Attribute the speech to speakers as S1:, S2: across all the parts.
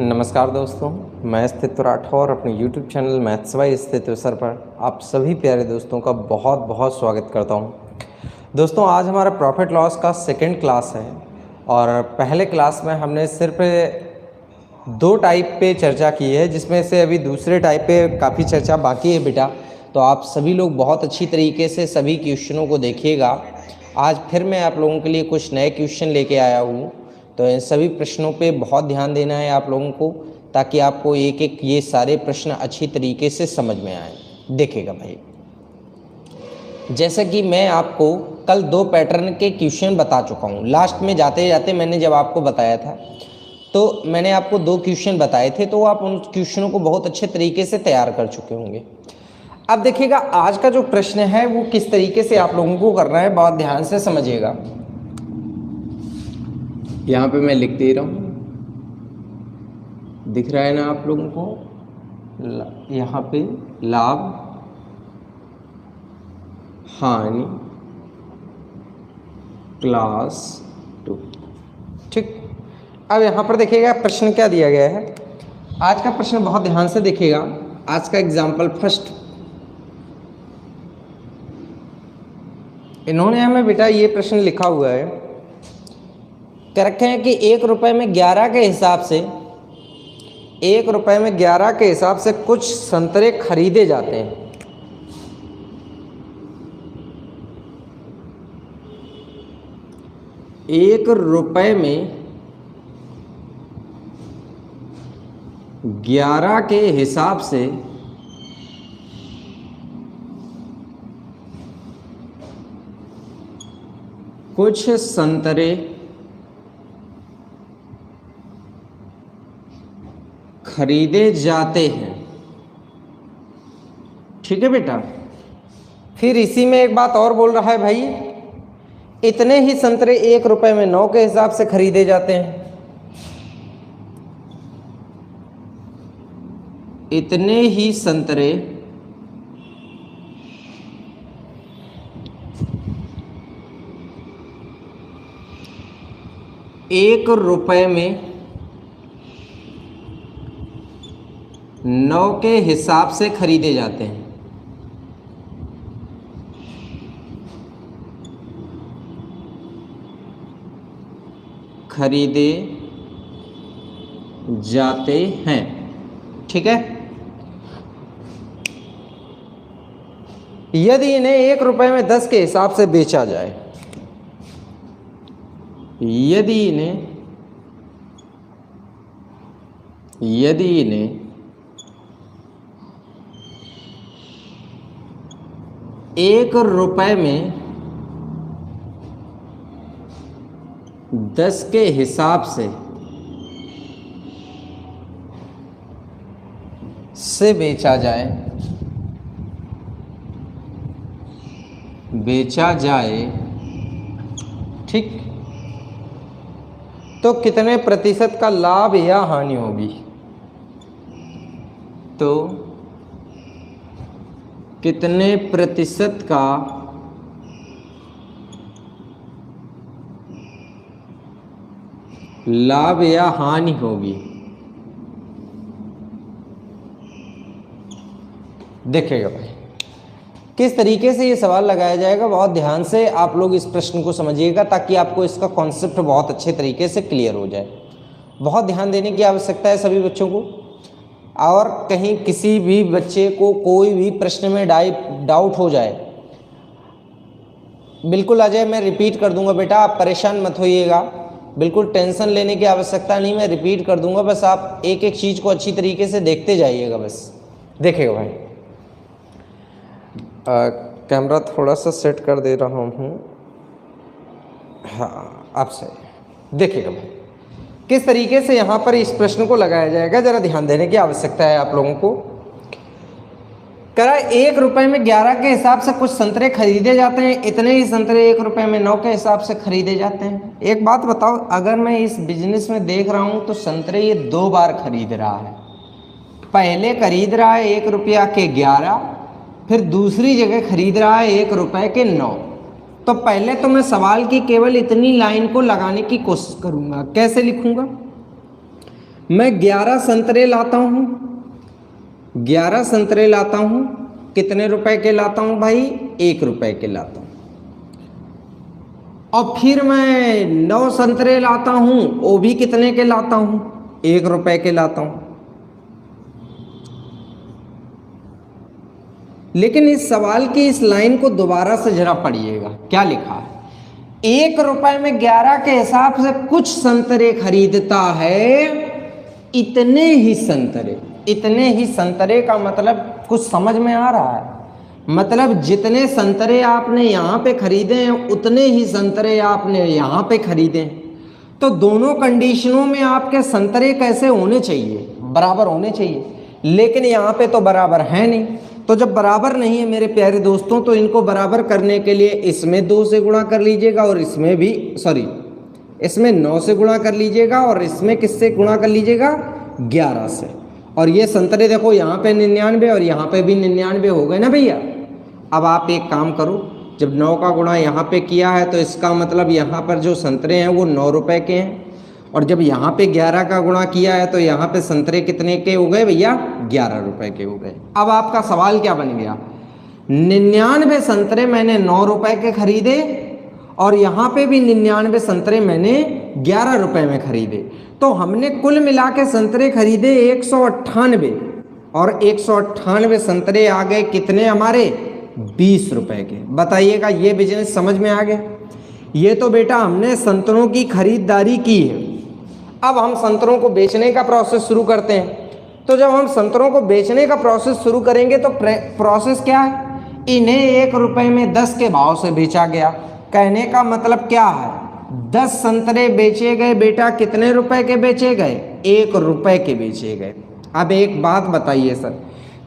S1: नमस्कार दोस्तों, मैं स्थित राठौर अपने YouTube चैनल मैथ्स बाय स्थित सर पर आप सभी प्यारे दोस्तों का बहुत बहुत स्वागत करता हूं। दोस्तों, आज हमारा प्रॉफिट लॉस का सेकंड क्लास है और पहले क्लास में हमने सिर्फ दो टाइप पे चर्चा की है, जिसमें से अभी दूसरे टाइप पे काफ़ी चर्चा बाकी है बेटा। तो आप सभी लोग बहुत अच्छी तरीके से सभी क्वेश्चनों को देखिएगा। आज फिर मैं आप लोगों के लिए कुछ नए क्वेश्चन लेके आया हूँ, तो इन सभी प्रश्नों पे बहुत ध्यान देना है आप लोगों को, ताकि आपको एक एक ये सारे प्रश्न अच्छी तरीके से समझ में आए। देखिएगा भाई, जैसे कि मैं आपको कल दो पैटर्न के क्वेश्चन बता चुका हूँ। लास्ट में जाते जाते मैंने जब आपको बताया था तो मैंने आपको दो क्वेश्चन बताए थे, तो आप उन क्वेश्चनों को बहुत अच्छे तरीके से तैयार कर चुके होंगे। अब देखिएगा, आज का जो प्रश्न है वो किस तरीके से आप लोगों को करना है, बहुत ध्यान से समझिएगा। यहाँ पे मैं लिख दे रहा हूँ, दिख रहा है ना आप लोगों को। यहाँ पे लाभ हानि क्लास 2, ठीक। अब यहाँ पर देखिएगा प्रश्न क्या दिया गया है। आज का प्रश्न बहुत ध्यान से देखिएगा। आज का एग्जाम्पल फर्स्ट, इन्होंने हमें बेटा ये प्रश्न लिखा हुआ है, कह रखे हैं कि 1 रुपये में 11 के हिसाब से 1 रुपये में 11 के हिसाब से कुछ संतरे खरीदे जाते हैं। एक रुपये में 11 के हिसाब से कुछ संतरे खरीदे जाते हैं, ठीक है बेटा। फिर इसी में एक बात और बोल रहा है भाई, इतने ही संतरे 1 रुपये में 9 के हिसाब से खरीदे जाते हैं। इतने ही संतरे 1 रुपये में 9 के हिसाब से खरीदे जाते हैं। खरीदे जाते हैं, ठीक है। यदि इन्हें 1 रुपये में 10 के हिसाब से बेचा जाए, यदि इन्हें 1 रुपये में 10 के हिसाब से बेचा जाए, ठीक, तो कितने प्रतिशत का लाभ या हानि होगी। तो कितने प्रतिशत का लाभ या हानि होगी। देखिएगा भाई, किस तरीके से ये सवाल लगाया जाएगा, बहुत ध्यान से आप लोग इस प्रश्न को समझिएगा, ताकि आपको इसका कॉन्सेप्ट बहुत अच्छे तरीके से क्लियर हो जाए। बहुत ध्यान देने की आवश्यकता है सभी बच्चों को, और कहीं किसी भी बच्चे को कोई भी प्रश्न में डाउट हो जाए, बिल्कुल आ जाए, मैं रिपीट कर दूंगा बेटा, आप परेशान मत होइएगा, बिल्कुल टेंशन लेने की आवश्यकता नहीं, मैं रिपीट कर दूंगा, बस आप एक एक चीज़ को अच्छी तरीके से देखते जाइएगा। बस देखिएगा भाई, कैमरा थोड़ा सा सेट कर दे रहा हूँ, हाँ आप सही। देखिएगा भाई, किस तरीके से यहाँ पर इस प्रश्न को लगाया जाएगा, जरा ध्यान देने की आवश्यकता है आप लोगों को। करा 1 रुपये में 11 के हिसाब से कुछ संतरे खरीदे जाते हैं, इतने ही संतरे 1 रुपये में 9 के हिसाब से खरीदे जाते हैं। एक बात बताओ, अगर मैं इस बिजनेस में देख रहा हूँ तो संतरे ये 2 बार खरीद रहा है। पहले खरीद रहा है 1 रुपया के 11, फिर दूसरी जगह खरीद रहा है 1 रुपये के 9। तो पहले तो मैं सवाल की केवल इतनी लाइन को लगाने की कोशिश करूंगा। कैसे लिखूंगा? मैं 11 संतरे लाता हूँ, 11 संतरे लाता हूँ, कितने रुपए के लाता हूँ भाई? 1 रुपए के लाता हूँ। और फिर मैं 9 संतरे लाता हूँ, वो भी कितने के लाता हूँ? 1 रुपए के लाता हूँ। लेकिन इस सवाल की इस लाइन को दोबारा से जरा पढ़िएगा, क्या लिखा है? 1 रुपए में 11 के हिसाब से कुछ संतरे खरीदता है, इतने ही संतरे। इतने ही संतरे का मतलब कुछ समझ में आ रहा है? मतलब जितने संतरे आपने यहाँ पे खरीदे हैं उतने ही संतरे आपने यहाँ पे खरीदे हैं। तो दोनों कंडीशनों में आपके संतरे कैसे होने चाहिए? बराबर होने चाहिए। लेकिन यहाँ पे तो बराबर है नहीं। तो जब बराबर नहीं है मेरे प्यारे दोस्तों, तो इनको बराबर करने के लिए इसमें 2 से गुणा कर लीजिएगा और इसमें भी इसमें 9 से गुणा कर लीजिएगा और इसमें किससे गुणा कर लीजिएगा? 11 से। और ये संतरे देखो यहाँ पे 99 और यहाँ पे भी 99 हो गए ना भैया। अब आप एक काम करो, जब 9 का गुणा यहाँ पे किया है तो इसका मतलब यहाँ पर जो संतरे हैं वो 9 रुपए के हैं, और जब यहाँ पे 11 का गुणा किया है तो यहाँ पे संतरे कितने के हो गए भैया? 11 रुपए के हो गए। अब आपका सवाल क्या बन गया? 99 संतरे मैंने 9 रुपए के खरीदे और यहाँ पे भी 99 संतरे मैंने 11 रुपए में खरीदे, तो हमने कुल मिला के संतरे खरीदे 198 और 198 संतरे आ गए कितने हमारे? 20 रुपए के। बताइएगा ये बिजनेस समझ में आ गया? ये तो बेटा हमने संतरों की खरीदारी की है। अब हम संतरों को बेचने का प्रोसेस शुरू करते हैं। तो जब हम संतरों को बेचने का प्रोसेस शुरू करेंगे तो प्रोसेस क्या है? इन्हें 1 रुपए में 10 के भाव से बेचा गया। कहने का मतलब क्या है? 10 संतरे बेचे गए बेटा, कितने रुपए के बेचे गए? 1 रुपए के बेचे गए। अब एक बात बताइए सर,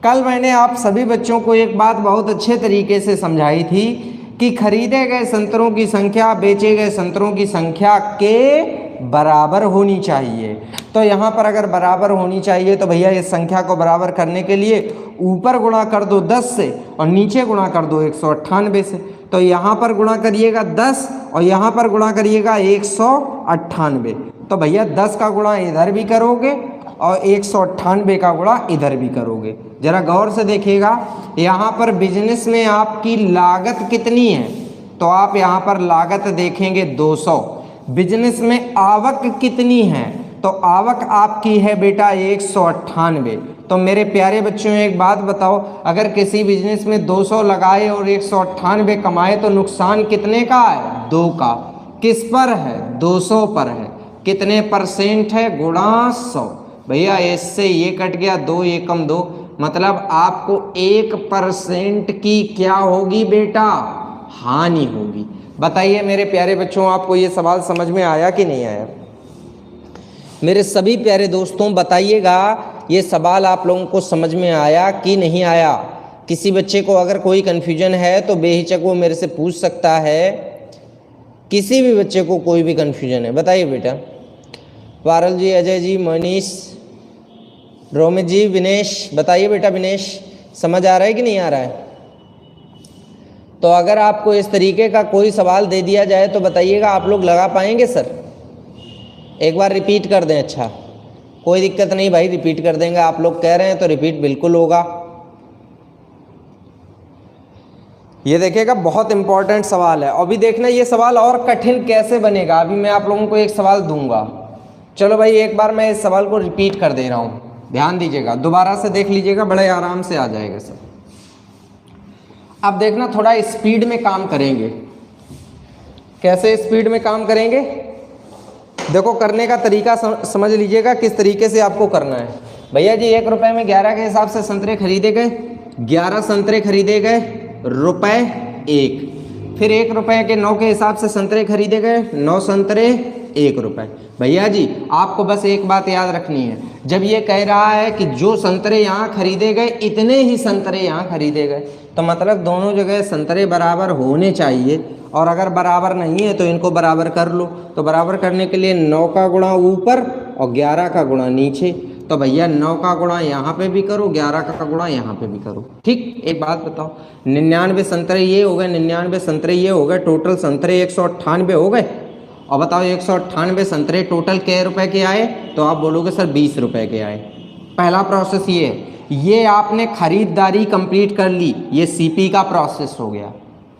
S1: कल मैंने आप सभी बच्चों को एक बात बहुत अच्छे तरीके से समझाई थी कि खरीदे गए संतरों की संख्या बेचे गए संतरों की संख्या के बराबर होनी चाहिए। तो यहाँ पर अगर बराबर होनी चाहिए तो भैया इस संख्या को बराबर करने के लिए ऊपर गुणा कर दो 10 से और नीचे गुणा कर दो 198 से। तो यहाँ पर गुणा करिएगा 10 और यहाँ पर गुणा करिएगा 198। तो भैया 10 का गुणा इधर भी करोगे और 198 का गुणा इधर भी करोगे। जरा गौर से देखिएगा, यहाँ पर बिजनेस में आपकी लागत कितनी है? तो आप यहाँ पर लागत देखेंगे 200। बिजनेस में आवक कितनी है? तो आवक आपकी है बेटा 198। तो मेरे प्यारे बच्चों एक बात बताओ, अगर किसी बिजनेस में 200 लगाए और 198 कमाए तो नुकसान कितने का है? 2 का। किस पर है? 200 पर है। कितने परसेंट है? गुणा 100। भैया इससे ये कट गया 2 एकम 2, मतलब आपको 1% की क्या होगी बेटा? हानि होगी। बताइए मेरे प्यारे बच्चों, आपको ये सवाल समझ में आया कि नहीं आया? मेरे सभी प्यारे दोस्तों बताइएगा, ये सवाल आप लोगों को समझ में आया कि नहीं आया? किसी बच्चे को अगर कोई कन्फ्यूजन है तो बेहिचक वो मेरे से पूछ सकता है। किसी भी बच्चे को कोई भी कन्फ्यूजन है बताइए बेटा। पारल जी, अजय जी, मनीष, रोमित जी, विनेश, बताइए बेटा। विनेश, समझ आ रहा है कि नहीं आ रहा है? तो अगर आपको इस तरीके का कोई सवाल दे दिया जाए तो बताइएगा, आप लोग लगा पाएंगे सर? एक बार रिपीट कर दें। अच्छा, कोई दिक्कत नहीं भाई, रिपीट कर देंगे। आप लोग कह रहे हैं तो रिपीट बिल्कुल होगा। ये देखिएगा, बहुत इंपॉर्टेंट सवाल है। अभी देखना ये सवाल और कठिन कैसे बनेगा। अभी मैं आप लोगों को एक सवाल दूंगा। चलो भाई, एक बार मैं इस सवाल को रिपीट कर दे रहा हूँ, ध्यान दीजिएगा, दोबारा से देख लीजिएगा, बड़े आराम से आ जाएगा सर। अब देखना, थोड़ा स्पीड में काम करेंगे। कैसे स्पीड में काम करेंगे? देखो, करने का तरीका समझ लीजिएगा किस तरीके से आपको करना है। भैया जी 1 रुपए में 11 के हिसाब से संतरे खरीदे गए, 11 संतरे खरीदे गए, रुपए 1। फिर 1 रुपए के 9 के हिसाब से संतरे खरीदे गए, 9 संतरे 1 रुपए। भैया जी आपको बस एक बात याद रखनी है, जब ये कह रहा है कि जो संतरे यहाँ खरीदे गए इतने ही संतरे यहाँ खरीदे गए, तो मतलब दोनों जगह संतरे बराबर होने चाहिए। और अगर बराबर नहीं है तो इनको बराबर कर लो। तो बराबर करने के लिए 9 का गुणा ऊपर और 11 का गुणा नीचे। तो भैया 9 का गुणा यहाँ पे भी करो, 11 का गुणा यहाँ पे भी करो। ठीक, एक बात बताओ, 99 संतरे ये हो गए, 99 संतरे ये हो गए, टोटल संतरे 198 हो गए। और बताओ 198 संतरे टोटल क्या रुपए के आए, तो आप बोलोगे सर 20 रुपए के आए। पहला प्रोसेस ये है, ये आपने खरीदारी कंप्लीट कर ली, ये सीपी का प्रोसेस हो गया,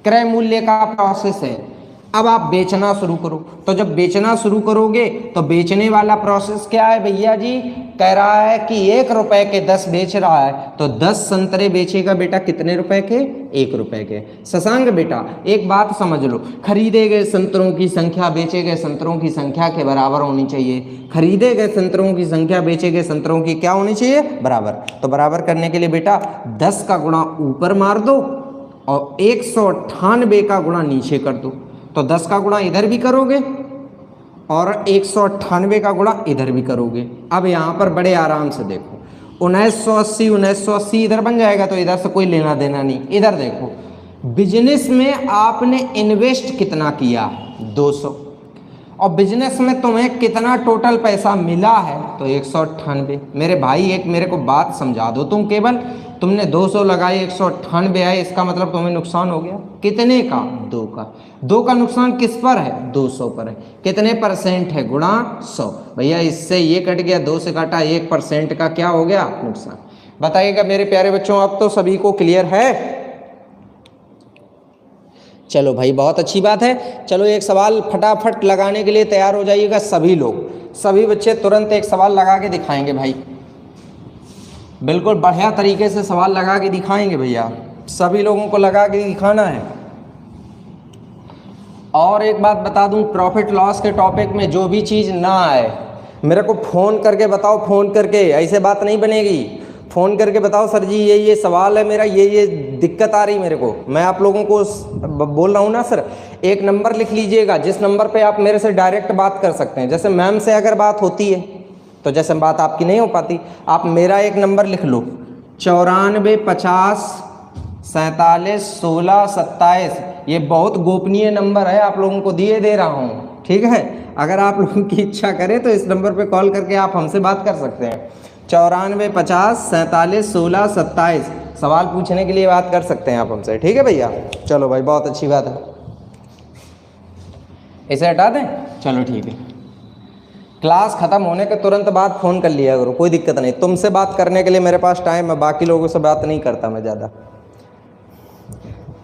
S1: क्रय मूल्य का प्रोसेस है। अब आप बेचना शुरू करो, तो जब बेचना शुरू करोगे तो बेचने वाला प्रोसेस क्या है भैया जी, कह रहा है कि 1 रुपए के 10 बेच रहा है, तो 10 संतरे बेचेगा बेटा कितने रुपए के, 1 रुपए के। शशांक बेटा एक बात समझ लो, खरीदे गए संतरों की संख्या बेचे गए संतरों की संख्या के बराबर होनी चाहिए। खरीदे गए संतरों की संख्या बेचे गए संतरों की क्या होनी चाहिए, बराबर। तो बराबर करने के लिए बेटा 10 का गुणा ऊपर मार दो और 198 का गुणा नीचे कर दो। तो 10 का गुणा इधर भी करोगे और 198 का गुणा इधर भी करोगे। अब यहाँ पर बड़े आराम से देखो, 1980 इधर बन जाएगा, तो इधर से कोई लेना देना नहीं। इधर देखो, बिजनेस में आपने इन्वेस्ट कितना किया, 200, और बिजनेस में तुम्हें कितना टोटल पैसा मिला है, तो 198। मेरे भाई एक मेरे को बात समझा दो, तुम केवल तुमने 200 लगाए 198 आए, इसका मतलब तुम्हें नुकसान हो गया कितने का, 2 का। 2 का नुकसान किस पर है, 200 पर है। कितने परसेंट है, गुणा 100। भैया इससे ये कट गया, 2 से काटा 1% का क्या हो गया, नुकसान। बताइएगा मेरे प्यारे बच्चों, अब तो सभी को क्लियर है। चलो भाई बहुत अच्छी बात है। चलो एक सवाल फटाफट लगाने के लिए तैयार हो जाइएगा सभी लोग, सभी बच्चे तुरंत एक सवाल लगा के दिखाएंगे भाई, बिल्कुल बढ़िया तरीके से सवाल लगा के दिखाएंगे भैया, सभी लोगों को लगा के दिखाना है। और एक बात बता दूं, प्रॉफिट लॉस के टॉपिक में जो भी चीज़ ना आए मेरे को फ़ोन करके बताओ, फ़ोन करके, ऐसे बात नहीं बनेगी। फ़ोन करके बताओ सर जी ये सवाल है मेरा, ये दिक्कत आ रही मेरे को। मैं आप लोगों को बोल रहा हूँ ना सर, एक नंबर लिख लीजिएगा जिस नंबर पे आप मेरे से डायरेक्ट बात कर सकते हैं। जैसे मैम से अगर बात होती है तो जैसे बात आपकी नहीं हो पाती, आप मेरा एक नंबर लिख लो, 94 50 47 16 27। ये बहुत गोपनीय नंबर है, आप लोगों को दिए दे रहा हूँ, ठीक है। अगर आप लोगों की इच्छा करें तो इस नंबर पे कॉल करके आप हमसे बात कर सकते हैं। 94 50 47 16 27 सवाल पूछने के लिए बात कर सकते हैं आप हमसे, ठीक है भैया। चलो भाई बहुत अच्छी बात है, इसे हटा दें, चलो ठीक है। क्लास ख़त्म होने के तुरंत बाद फ़ोन कर लिया करो, कोई दिक्कत नहीं। तुमसे बात करने के लिए मेरे पास टाइम है, बाकी लोगों से बात नहीं करता मैं ज़्यादा।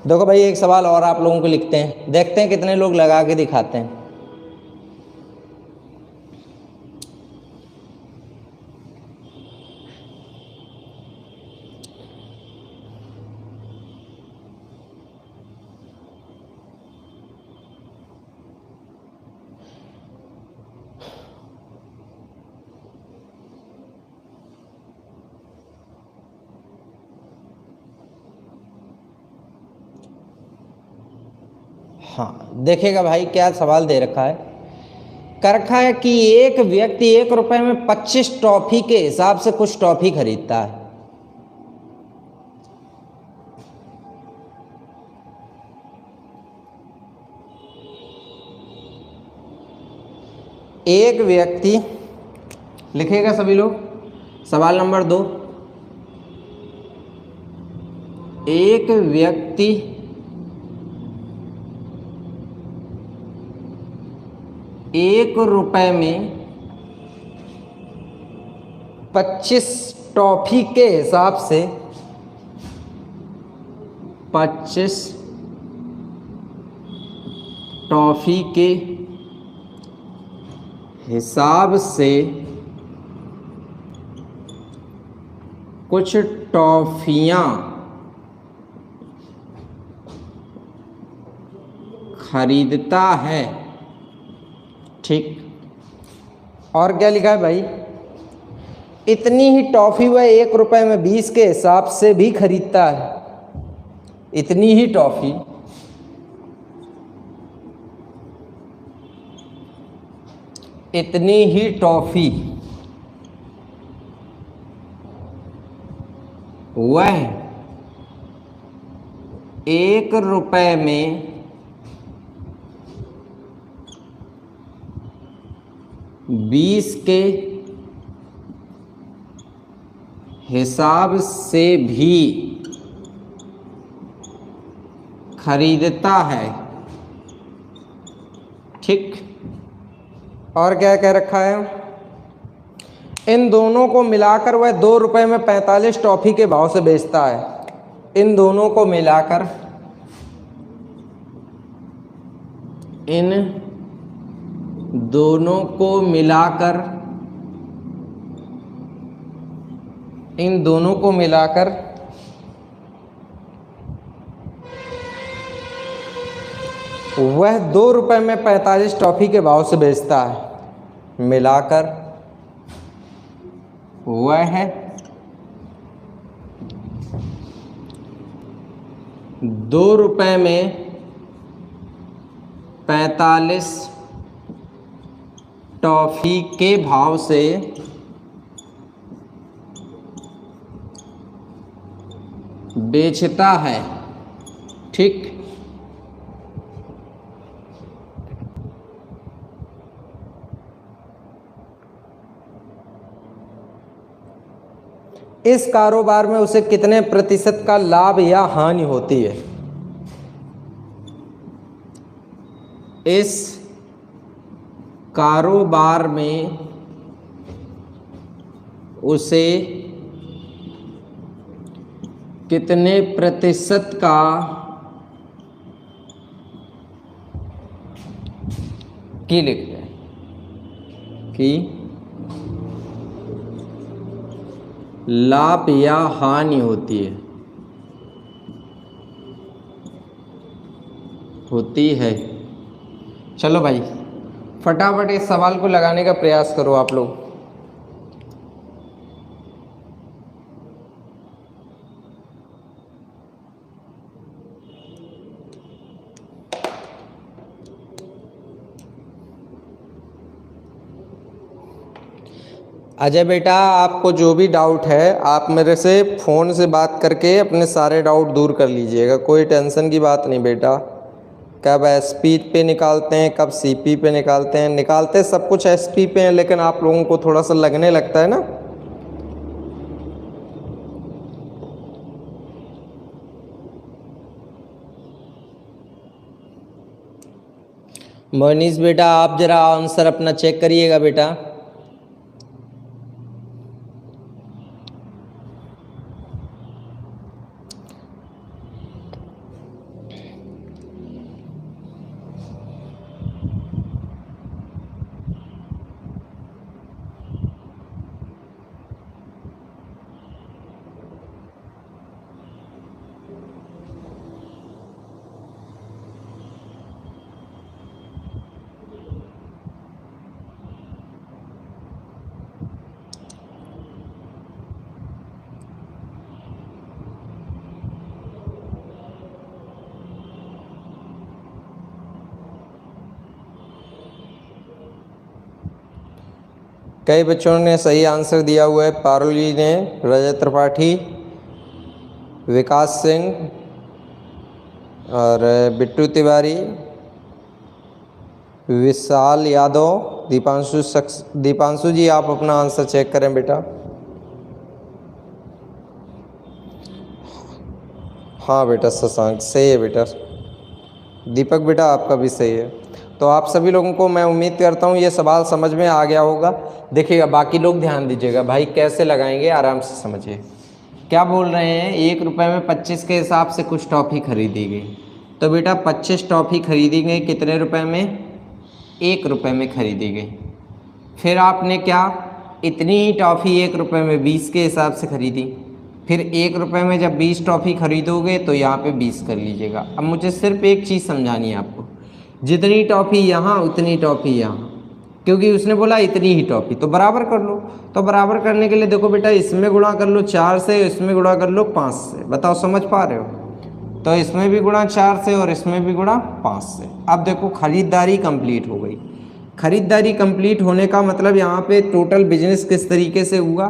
S1: देखो भाई एक सवाल और आप लोगों को लिखते हैं, देखते हैं कितने लोग लगा के दिखाते हैं। हाँ देखेगा भाई क्या सवाल दे रखा है, कर रखा है कि एक व्यक्ति 1 रुपए में 25 टॉफी के हिसाब से कुछ टॉफी खरीदता है। एक व्यक्ति, लिखेगा सभी लोग, सवाल नंबर 2, एक व्यक्ति 1 रुपए में 25 टॉफी के हिसाब से 25 टॉफी के हिसाब से कुछ टॉफियां खरीदता है, ठीक। और क्या लिखा है भाई, इतनी ही टॉफी वह 1 रुपए में 20 के हिसाब से भी खरीदता है। इतनी ही टॉफी वह 1 रुपए में 20 के हिसाब से भी खरीदता है, ठीक। और क्या कह रखा है, इन दोनों को मिलाकर वह 2 रुपये में 45 टॉफी के भाव से बेचता है। इन दोनों को मिलाकर, इन दोनों को मिलाकर, इन दोनों को मिलाकर वह 2 रुपये में 45 टॉफी के भाव से बेचता है। मिलाकर वह 2 रुपये में 45 टॉफी के भाव से बेचता है। ठीक, इस कारोबार में उसे कितने प्रतिशत का लाभ या हानि होती है। इस कारोबार में उसे कितने प्रतिशत का की लिख रहे हैं कि लाभ या हानि होती है। चलो भाई फटाफट इस सवाल को लगाने का प्रयास करो आप लोग। अजय बेटा, आपको जो भी डाउट है आप मेरे से फ़ोन से बात करके अपने सारे डाउट दूर कर लीजिएगा। कोई टेंशन की बात नहीं बेटा। कब एसपी पे निकालते हैं, कब सीपी पे निकालते हैं, निकालते सब कुछ एसपी पे हैं, लेकिन आप लोगों को थोड़ा सा लगने लगता है ना। मनीष बेटा, आप जरा आंसर अपना चेक करिएगा बेटा। कई बच्चों ने सही आंसर दिया हुआ है। पारुल जी ने, रजत त्रिपाठी, विकास सिंह और बिट्टू तिवारी, विशाल यादव, दीपांशु जी आप अपना आंसर चेक करें बेटा। हाँ बेटा शशांक सही है बेटा। दीपक बेटा आपका भी सही है। तो आप सभी लोगों को मैं उम्मीद करता हूँ ये सवाल समझ में आ गया होगा। देखिएगा बाकी लोग ध्यान दीजिएगा भाई, कैसे लगाएंगे आराम से समझिए। क्या बोल रहे हैं, 1 रुपये में 25 के हिसाब से कुछ टॉफ़ी खरीदी गई। तो बेटा 25 टॉफ़ी खरीदी गई कितने रुपए में, 1 रुपये में खरीदी गई। फिर आपने क्या, इतनी ही टॉफ़ी 1 रुपये में 20 के हिसाब से खरीदी। फिर 1 रुपये में जब 20 टॉफ़ी खरीदोगे तो यहाँ पे 20 कर लीजिएगा। अब मुझे सिर्फ एक चीज़ समझानी है आपको, जितनी टॉफ़ी यहाँ उतनी टॉफ़ी यहाँ, क्योंकि उसने बोला इतनी ही टॉफ़ी, तो बराबर कर लो। तो बराबर करने के लिए देखो बेटा, इसमें गुणा कर लो 4 से, इसमें गुणा कर लो 5 से। बताओ समझ पा रहे हो। तो इसमें भी गुणा 4 से और इसमें भी गुणा 5 से। अब देखो खरीदारी कंप्लीट हो गई। खरीदारी कंप्लीट होने का मतलब यहाँ पे टोटल बिजनेस किस तरीके से हुआ।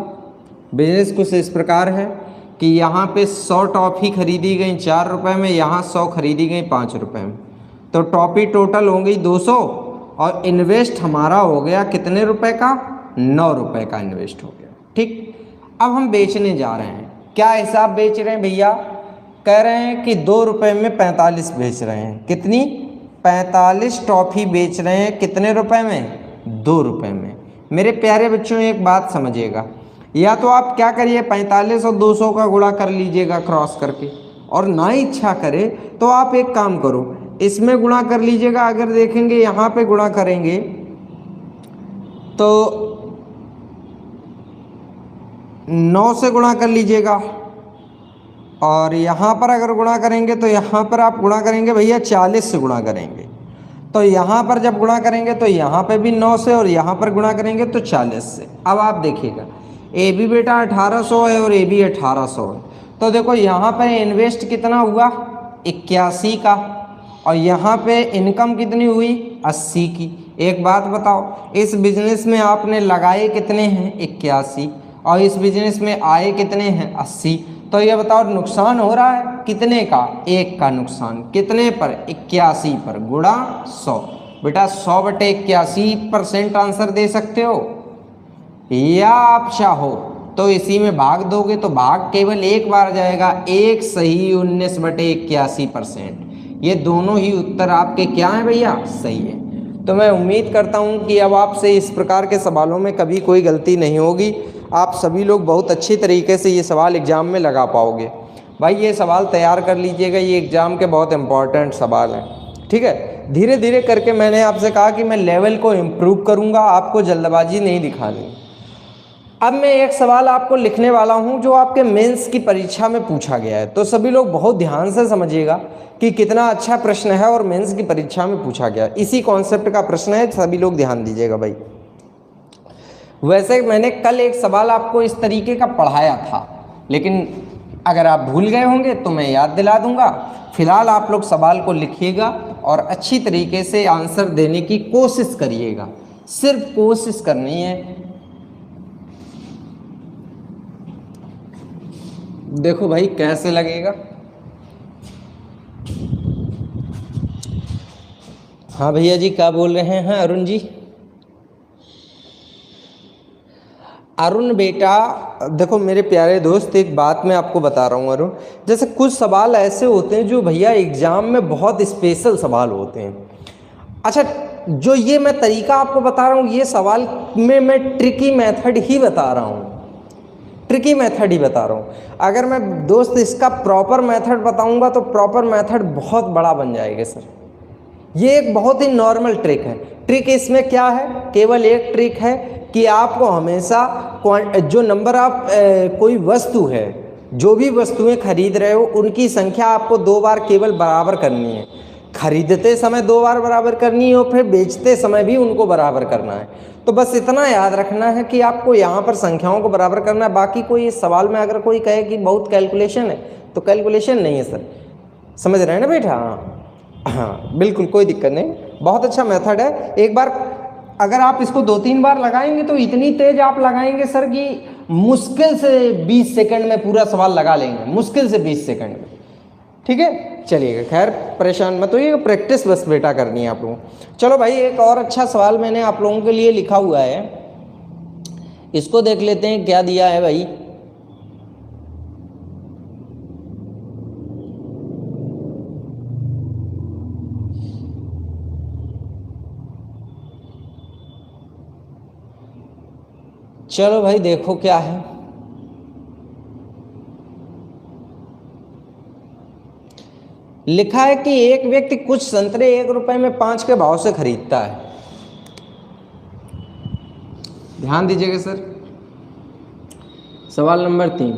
S1: बिजनेस कुछ इस प्रकार है कि यहाँ पे 100 टॉफ़ी खरीदी गई 4 रुपये में, यहाँ 100 खरीदी गई 5 रुपये में। तो टॉफ़ी टोटल हो गई 200 और इन्वेस्ट हमारा हो गया कितने रुपए का, 9 रुपये का इन्वेस्ट हो गया। ठीक, अब हम बेचने जा रहे हैं। क्या हिसाब बेच रहे हैं भैया, कह रहे हैं कि 2 रुपये में 45 बेच रहे हैं। कितनी, 45 टॉफ़ी बेच रहे हैं कितने रुपए में, ₹2 में। मेरे प्यारे बच्चों एक बात समझिएगा, या तो आप क्या करिए 45 और 200 का गुणा कर लीजिएगा क्रॉस करके, और ना इच्छा करे तो आप एक काम करो, इसमें गुणा कर लीजिएगा। अगर देखेंगे यहाँ पे गुणा करेंगे तो 9 से गुणा कर लीजिएगा, और यहाँ पर अगर गुणा करेंगे तो यहाँ पर आप गुणा करेंगे भैया 40 से गुणा करेंगे। तो यहाँ पर जब गुणा करेंगे तो यहाँ पे भी 9 से, और यहाँ पर गुणा करेंगे तो 40 से। अब आप देखिएगा ए बी बेटा 1800 है और ए बी 1800 है, तो देखो यहाँ पे इन्वेस्ट कितना हुआ 81 का, और यहाँ पे इनकम कितनी हुई 80 की। एक बात बताओ, इस बिजनेस में आपने लगाए कितने हैं 81, और इस बिजनेस में आए कितने हैं 80। तो ये बताओ नुकसान हो रहा है कितने का, 1 का नुकसान, कितने पर 81 पर, गुणा 100। बेटा 100/81% आंसर दे सकते हो, या आप चाहो तो इसी में भाग दोगे तो भाग केवल एक बार जाएगा, 1 सही 19/81%। ये दोनों ही उत्तर आपके क्या हैं भैया, सही है। तो मैं उम्मीद करता हूँ कि अब आपसे इस प्रकार के सवालों में कभी कोई गलती नहीं होगी। आप सभी लोग बहुत अच्छी तरीके से ये सवाल एग्ज़ाम में लगा पाओगे। भाई ये सवाल तैयार कर लीजिएगा, ये एग्ज़ाम के बहुत इंपॉर्टेंट सवाल हैं, ठीक है। धीरे धीरे करके मैंने आपसे कहा कि मैं लेवल को इम्प्रूव करूँगा, आपको जल्दबाजी नहीं दिखानी। अब मैं एक सवाल आपको लिखने वाला हूं जो आपके मेंस की परीक्षा में पूछा गया है, तो सभी लोग बहुत ध्यान से समझिएगा कि कितना अच्छा प्रश्न है और मेंस की परीक्षा में पूछा गया। इसी कॉन्सेप्ट का प्रश्न है, सभी लोग ध्यान दीजिएगा भाई। वैसे मैंने कल एक सवाल आपको इस तरीके का पढ़ाया था, लेकिन अगर आप भूल गए होंगे तो मैं याद दिला दूंगा। फिलहाल आप लोग सवाल को लिखिएगा और अच्छी तरीके से आंसर देने की कोशिश करिएगा, सिर्फ कोशिश करनी है। देखो भाई कैसे लगेगा। हाँ भैया जी क्या बोल रहे हैं अरुण जी? अरुण बेटा देखो मेरे प्यारे दोस्त, एक बात मैं आपको बता रहा हूँ अरुण, जैसे कुछ सवाल ऐसे होते हैं जो भैया एग्जाम में बहुत स्पेशल सवाल होते हैं। अच्छा, जो ये मैं तरीका आपको बता रहा हूँ, ये सवाल में मैं ट्रिकी मेथड ही बता रहा हूँ, ट्रिकी मेथड ही बता रहा हूँ। अगर मैं दोस्त इसका प्रॉपर मेथड बताऊंगा तो प्रॉपर मेथड बहुत बड़ा बन जाएगा सर। ये एक बहुत ही नॉर्मल ट्रिक है। ट्रिक इसमें क्या है, केवल एक ट्रिक है कि आपको हमेशा जो नंबर आप कोई वस्तु है, जो भी वस्तुएं खरीद रहे हो उनकी संख्या आपको 2 बार केवल बराबर करनी है। खरीदते समय 2 बार बराबर करनी है और फिर बेचते समय भी उनको बराबर करना है। तो बस इतना याद रखना है कि आपको यहाँ पर संख्याओं को बराबर करना है। बाकी कोई इस सवाल में अगर कोई कहे कि बहुत कैलकुलेशन है, तो कैलकुलेशन नहीं है सर, समझ रहे हैं ना बेटा? हाँ बिल्कुल कोई दिक्कत नहीं, बहुत अच्छा मेथड है। एक बार अगर आप इसको 2-3 बार लगाएंगे तो इतनी तेज आप लगाएंगे सर कि मुश्किल से 20 सेकंड में पूरा सवाल लगा लेंगे, मुश्किल से 20 सेकंड में, ठीक है। चलिएगा, खैर परेशान मत होइएगा, प्रैक्टिस बस बेटा करनी है आप लोगों को। चलो भाई एक और अच्छा सवाल मैंने आप लोगों के लिए लिखा हुआ है, इसको देख लेते हैं क्या दिया है भाई। चलो भाई देखो क्या है। लिखा है कि एक व्यक्ति कुछ संतरे ₹1 में 5 के भाव से खरीदता है। ध्यान दीजिएगा सर, सवाल नंबर 3।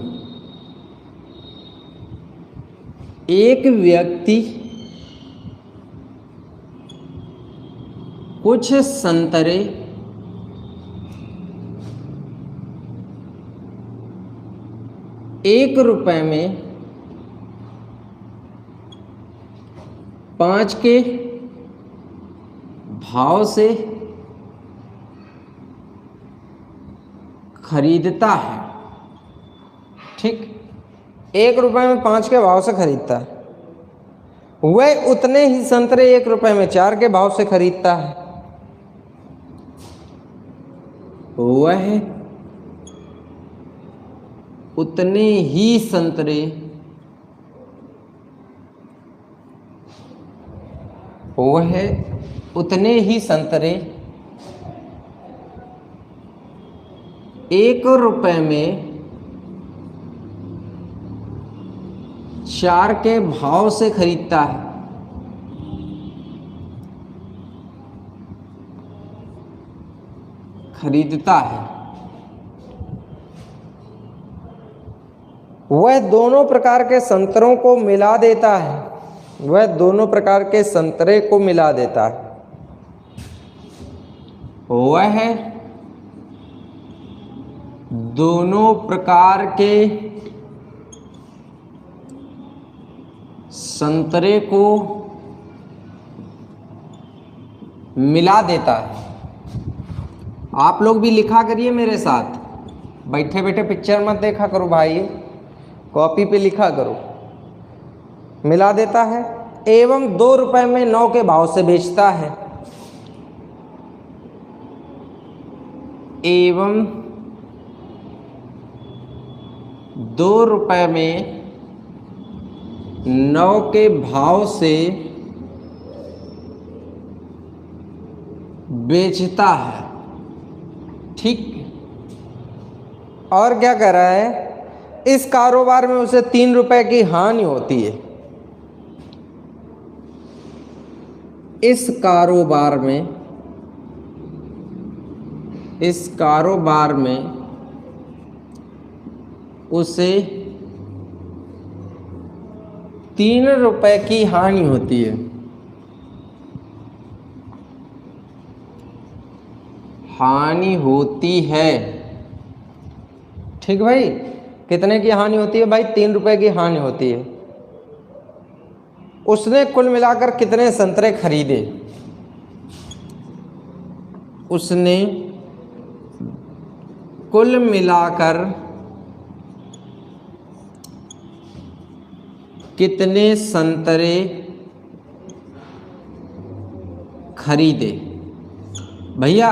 S1: एक व्यक्ति कुछ संतरे ₹1 में 5 के भाव से खरीदता है, ठीक। ₹1 में 5 के भाव से खरीदता है, वह उतने ही संतरे ₹1 में 4 के भाव से खरीदता है। वह उतने ही संतरे 1 रुपए में 4 के भाव से खरीदता है, वह दोनों प्रकार के संतरों को मिला देता है, वह दोनों प्रकार के संतरे को मिला देता है, वह दोनों प्रकार के संतरे को मिला देता है। आप लोग भी लिखा करिए मेरे साथ, बैठे बैठे पिक्चर मत देखा करो भाई, कॉपी पे लिखा करो। मिला देता है एवं 2 रुपए में 9 के भाव से बेचता है, एवं 2 रुपए में 9 के भाव से बेचता है। ठीक, और क्या कर रहा है, इस कारोबार में उसे 3 रुपए की हानि होती है। इस कारोबार में उसे 3 रुपए की हानि होती है। हानि होती है, ठीक भाई। कितने की हानि होती है भाई? 3 रुपए की हानि होती है। उसने कुल मिलाकर कितने संतरे खरीदे? उसने कुल मिलाकर कितने संतरे खरीदे? भैया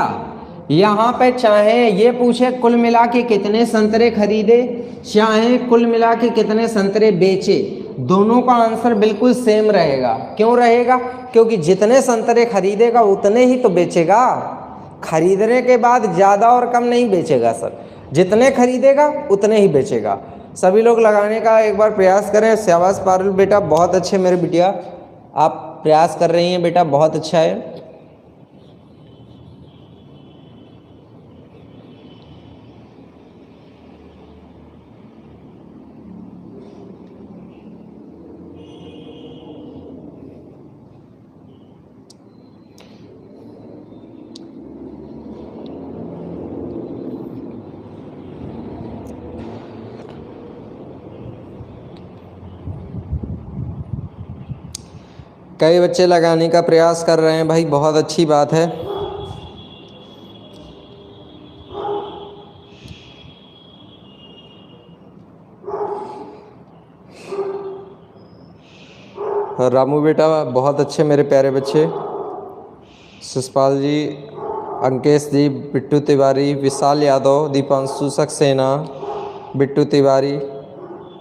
S1: यहाँ पे चाहे ये पूछे कुल मिला के कितने संतरे खरीदे, चाहे कुल मिला के कितने संतरे बेचे, दोनों का आंसर बिल्कुल सेम रहेगा। क्यों रहेगा? क्योंकि जितने संतरे खरीदेगा उतने ही तो बेचेगा। खरीदने के बाद ज़्यादा और कम नहीं बेचेगा सर, जितने खरीदेगा उतने ही बेचेगा। सभी लोग लगाने का एक बार प्रयास करें। शाबाश पारुल बेटा, बहुत अच्छे मेरे बिटिया, आप प्रयास कर रही हैं बेटा, बहुत अच्छा है। कई बच्चे लगाने का प्रयास कर रहे हैं भाई, बहुत अच्छी बात है। रामू बेटा बहुत अच्छे मेरे प्यारे बच्चे, सुषपाल जी, अंकेश जी, बिट्टू तिवारी, विशाल यादव, दीपांशु सक्सेना, बिट्टू तिवारी,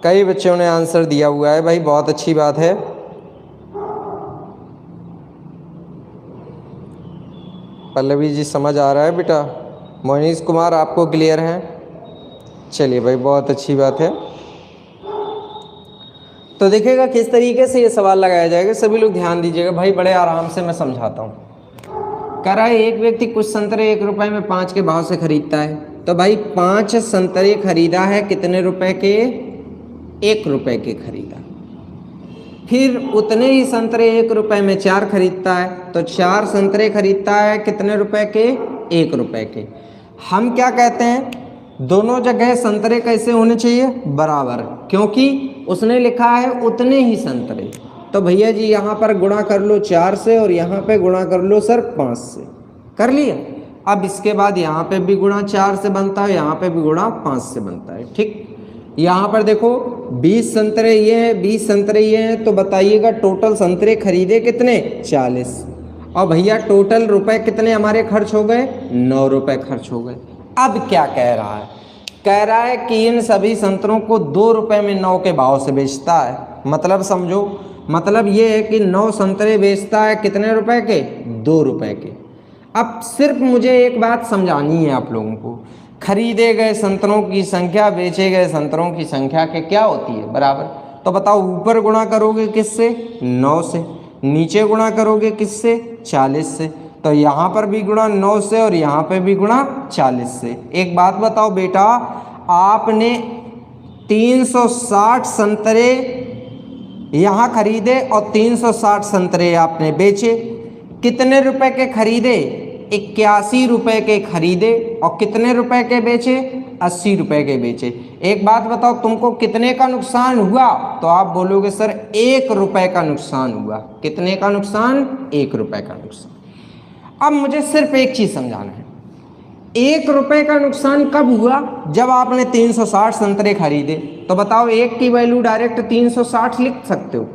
S1: कई बच्चों ने आंसर दिया हुआ है भाई, बहुत अच्छी बात है। पल्लवी जी समझ आ रहा है बेटा? मोनीश कुमार आपको क्लियर है? चलिए भाई, बहुत अच्छी बात है। तो देखिएगा किस तरीके से ये सवाल लगाया जाएगा, सभी लोग ध्यान दीजिएगा भाई, बड़े आराम से मैं समझाता हूँ। कह रहा है एक व्यक्ति कुछ संतरे 1 रुपए में 5 के भाव से खरीदता है। तो भाई 5 संतरे खरीदा है, कितने रुपए के? 1 रुपए के खरीदा। फिर उतने ही संतरे 1 रुपए में 4 खरीदता है, तो 4 संतरे खरीदता है, कितने रुपए के? 1 रुपए के। हम क्या कहते हैं, दोनों जगह संतरे कैसे होने चाहिए? बराबर, क्योंकि उसने लिखा है उतने ही संतरे। तो भैया जी यहाँ पर गुणा कर लो 4 से और यहाँ पे गुणा कर लो सर 5 से, कर लिया। अब इसके बाद यहाँ पे भी गुणा 4 से बनता है, यहाँ पे भी गुणा 5 से बनता है। ठीक, यहाँ पर देखो 20 संतरे ये हैं, 20 संतरे ये हैं, तो बताइएगा टोटल संतरे खरीदे कितने? 40। और भैया टोटल रुपए कितने हमारे खर्च हो गए? 9 रुपए खर्च हो गए। अब क्या कह रहा है? कह रहा है कि इन सभी संतरों को 2 रुपए में 9 के भाव से बेचता है। मतलब समझो, मतलब ये है कि 9 संतरे बेचता है, कितने रुपए के? 2 रुपए के। अब सिर्फ मुझे एक बात समझानी है आप लोगों को खरीदे गए संतरों की संख्या बेचे गए संतरों की संख्या के क्या होती है, बराबर। तो बताओ ऊपर गुणा करोगे किससे, 9 से, नीचे गुणा करोगे किससे, 40 से। तो यहाँ पर भी गुणा 9 से और यहाँ पे भी गुणा 40 से। एक बात बताओ बेटा, आपने 360 संतरे यहाँ खरीदे और 360 संतरे आपने बेचे। कितने रुपए के खरीदे, 81 रुपए के खरीदे और कितने रुपए के बेचे, 80 रुपए के बेचे। एक बात बताओ, तुमको कितने का नुकसान हुआ, तो आप बोलोगे सर 1 रुपए का नुकसान हुआ। कितने का नुकसान, 1 रुपए का नुकसान। अब मुझे सिर्फ एक चीज समझाना है, 1 रुपए का नुकसान कब हुआ, जब आपने 360 संतरे खरीदे। तो बताओ, एक की वैल्यू डायरेक्ट 360 लिख सकते हो।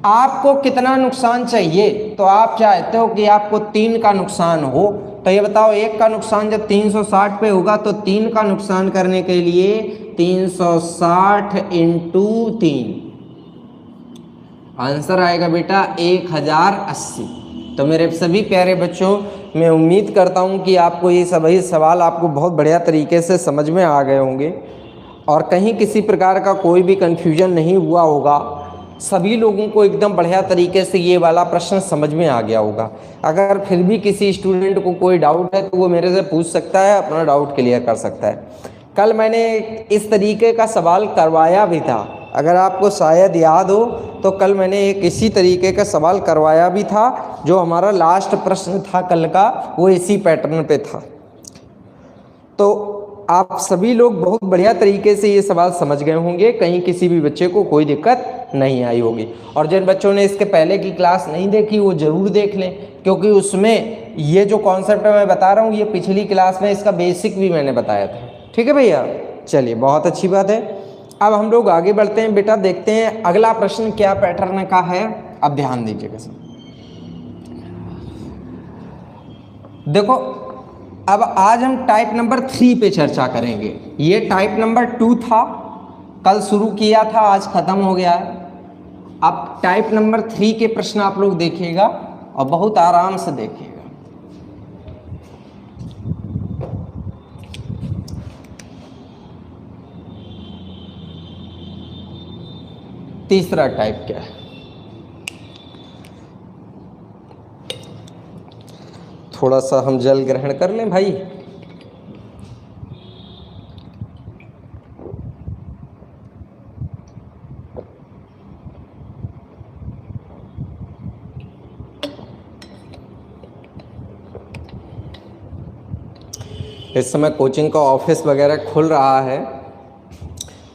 S1: आपको कितना नुकसान चाहिए, तो आप चाहते हो कि आपको 3 का नुकसान हो। तो ये बताओ, 1 का नुकसान जब 360 पे होगा तो 3 का नुकसान करने के लिए 360 इंटू 3, आंसर आएगा बेटा 1080। तो मेरे सभी प्यारे बच्चों, मैं उम्मीद करता हूँ कि आपको ये सभी सवाल आपको बहुत बढ़िया तरीके से समझ में आ गए होंगे और कहीं किसी प्रकार का कोई भी कन्फ्यूजन नहीं हुआ होगा। सभी लोगों को एकदम बढ़िया तरीके से ये वाला प्रश्न समझ में आ गया होगा। अगर फिर भी किसी स्टूडेंट को कोई डाउट है तो वो मेरे से पूछ सकता है, अपना डाउट क्लियर कर सकता है। कल मैंने इस तरीके का सवाल करवाया भी था, अगर आपको शायद याद हो तो कल मैंने एक इसी तरीके का सवाल करवाया भी था। जो हमारा लास्ट प्रश्न था कल का, वो इसी पैटर्न पे था। तो आप सभी लोग बहुत बढ़िया तरीके से ये सवाल समझ गए होंगे, कहीं किसी भी बच्चे को कोई दिक्कत नहीं आई होगी। और जिन बच्चों ने इसके पहले की क्लास नहीं देखी वो ज़रूर देख लें, क्योंकि उसमें ये जो कॉन्सेप्ट मैं बता रहा हूँ ये पिछली क्लास में इसका बेसिक भी मैंने बताया था। ठीक है भैया, चलिए बहुत अच्छी बात है। अब हम लोग आगे बढ़ते हैं बेटा, देखते हैं अगला प्रश्न क्या पैटर्न का है। अब ध्यान दीजिएगा सब। देखो, अब आज हम टाइप नंबर 3 पे चर्चा करेंगे। ये टाइप नंबर 2 था, कल शुरू किया था, आज खत्म हो गया है। अब टाइप नंबर 3 के प्रश्न आप लोग देखिएगा और बहुत आराम से देखिएगा। तीसरा टाइप क्या है, थोड़ा सा हम जल ग्रहण कर लें भाई। इस समय कोचिंग का ऑफिस वगैरह खुल रहा है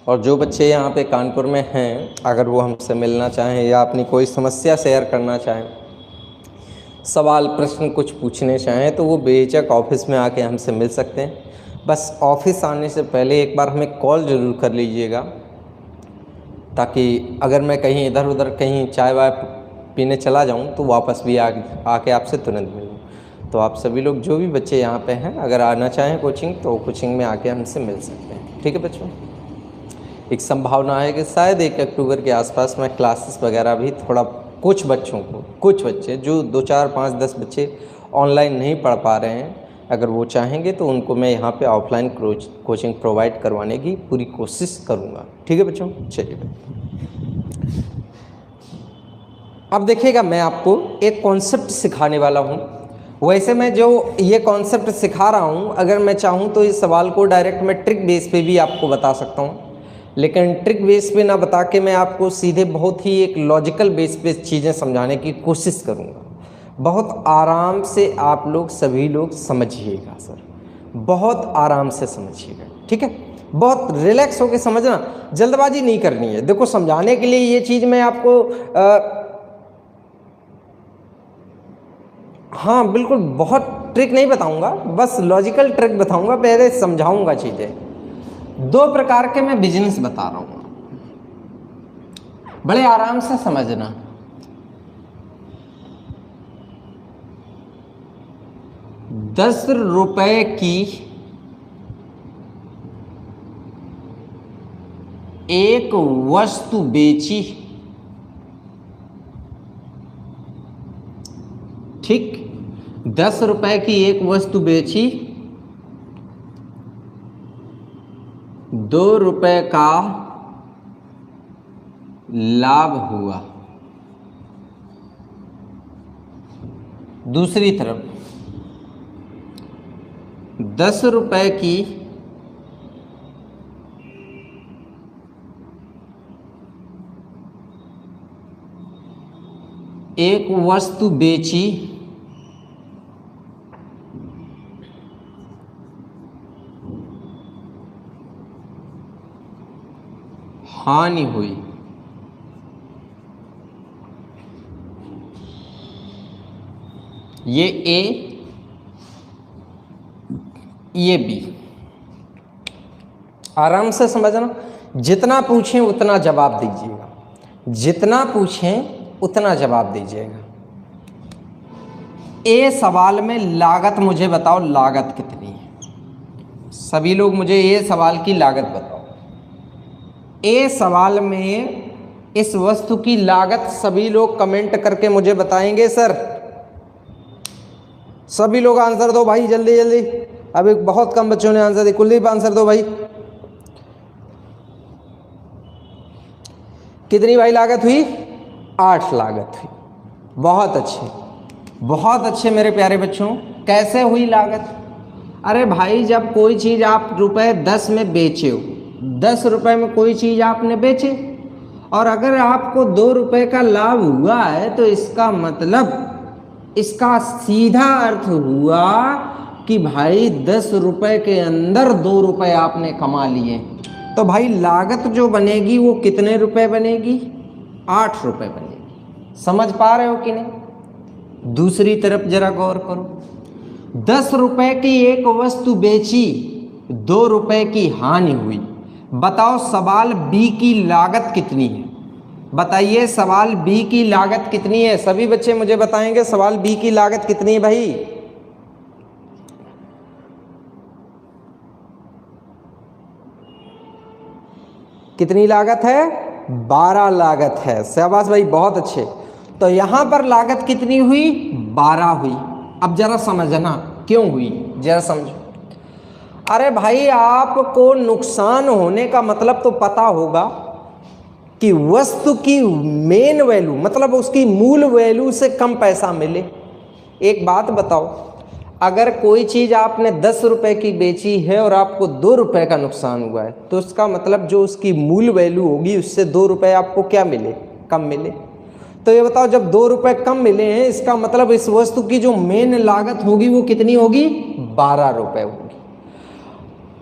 S1: और जो बच्चे यहाँ पे कानपुर में हैं, अगर वो हमसे मिलना चाहें या अपनी कोई समस्या शेयर करना चाहें, सवाल प्रश्न कुछ पूछने चाहें, तो वो बेझिझक ऑफिस में आके हमसे मिल सकते हैं। बस ऑफिस आने से पहले एक बार हमें कॉल ज़रूर कर लीजिएगा, ताकि अगर मैं कहीं इधर उधर कहीं चाय वाय पीने चला जाऊं तो वापस भी आके आपसे तुरंत मिलूं। तो आप सभी लोग जो भी बच्चे यहाँ पे हैं, अगर आना चाहें कोचिंग तो कोचिंग में आके हमसे मिल सकते हैं। ठीक है बच्चों, एक संभावना है कि शायद 1 अक्टूबर के आसपास मैं क्लासेस वगैरह भी थोड़ा कुछ बच्चे जो 2, 4, 5, 10 बच्चे ऑनलाइन नहीं पढ़ पा रहे हैं, अगर वो चाहेंगे तो उनको मैं यहाँ पे ऑफलाइन कोचिंग प्रोवाइड करवाने की पूरी कोशिश करूँगा। ठीक है बच्चों, चलिए। अब देखिएगा, मैं आपको एक कॉन्सेप्ट सिखाने वाला हूँ। वैसे मैं जो ये कॉन्सेप्ट सिखा रहा हूँ, अगर मैं चाहूँ तो इस सवाल को डायरेक्ट मैं ट्रिक बेस पे भी आपको बता सकता हूँ, लेकिन ट्रिक बेस पे ना बता के मैं आपको सीधे बहुत ही एक लॉजिकल बेस पे चीज़ें समझाने की कोशिश करूँगा। बहुत आराम से आप लोग सभी लोग समझिएगा सर, बहुत आराम से समझिएगा। ठीक है, बहुत रिलैक्स होकर समझना, जल्दबाजी नहीं करनी है। देखो, समझाने के लिए ये चीज़ मैं आपको हाँ बिल्कुल बहुत ट्रिक नहीं बताऊंगा, बस लॉजिकल ट्रिक बताऊंगा, पहले समझाऊंगा चीज़ें। 2 प्रकार के मैं बिजनेस बता रहा हूँ, बड़े आराम से समझना। ₹10 की एक वस्तु बेची, ठीक, ₹10 की एक वस्तु बेची ₹2 का लाभ हुआ। दूसरी तरफ ₹10 की एक वस्तु बेची, हानि हुई। ये ए, ये बी। आराम से समझना, जितना पूछें उतना जवाब दीजिएगा, जितना पूछें उतना जवाब दीजिएगा। ए सवाल में लागत मुझे बताओ, लागत कितनी है? सभी लोग मुझे ये सवाल की लागत बताओ। ए सवाल में इस वस्तु की लागत सभी लोग कमेंट करके मुझे बताएंगे सर। सभी लोग आंसर दो भाई, जल्दी जल्दी। अभी बहुत कम बच्चों ने आंसर दिया, कुलदीप आंसर दो भाई। कितनी भाई लागत हुई? 8 लागत हुई। बहुत अच्छे, बहुत अच्छे मेरे प्यारे बच्चों। कैसे हुई लागत? अरे भाई, जब कोई चीज़ आप ₹10 में बेचे हो, ₹10 में कोई चीज़ आपने बेचे, और अगर आपको ₹2 का लाभ हुआ है तो इसका मतलब, इसका सीधा अर्थ हुआ कि भाई ₹10 के अंदर ₹2 आपने कमा लिए। तो भाई लागत जो बनेगी वो कितने रुपए बनेगी? ₹8 बनेगी। समझ पा रहे हो कि नहीं? दूसरी तरफ जरा गौर करो, ₹10 की एक वस्तु बेची, ₹2 की हानि हुई। बताओ सवाल बी की लागत कितनी है? बताइए सवाल बी की लागत कितनी है? सभी बच्चे मुझे बताएंगे सवाल बी की लागत कितनी है भाई? कितनी लागत है? 12 लागत है। शाबाश भाई, बहुत अच्छे। तो यहां पर लागत कितनी हुई? 12 हुई। अब जरा समझना क्यों हुई, जरा समझो। अरे भाई, आपको नुकसान होने का मतलब तो पता होगा कि वस्तु की मेन वैल्यू, मतलब उसकी मूल वैल्यू से कम पैसा मिले। एक बात बताओ, अगर कोई चीज़ आपने ₹10 की बेची है और आपको ₹2 का नुकसान हुआ है, तो उसका मतलब जो उसकी मूल वैल्यू होगी उससे ₹2 आपको क्या मिले? कम मिले। तो ये बताओ, जब ₹2 कम मिले हैं, इसका मतलब इस वस्तु की जो मेन लागत होगी वो कितनी होगी? ₹12 होगी।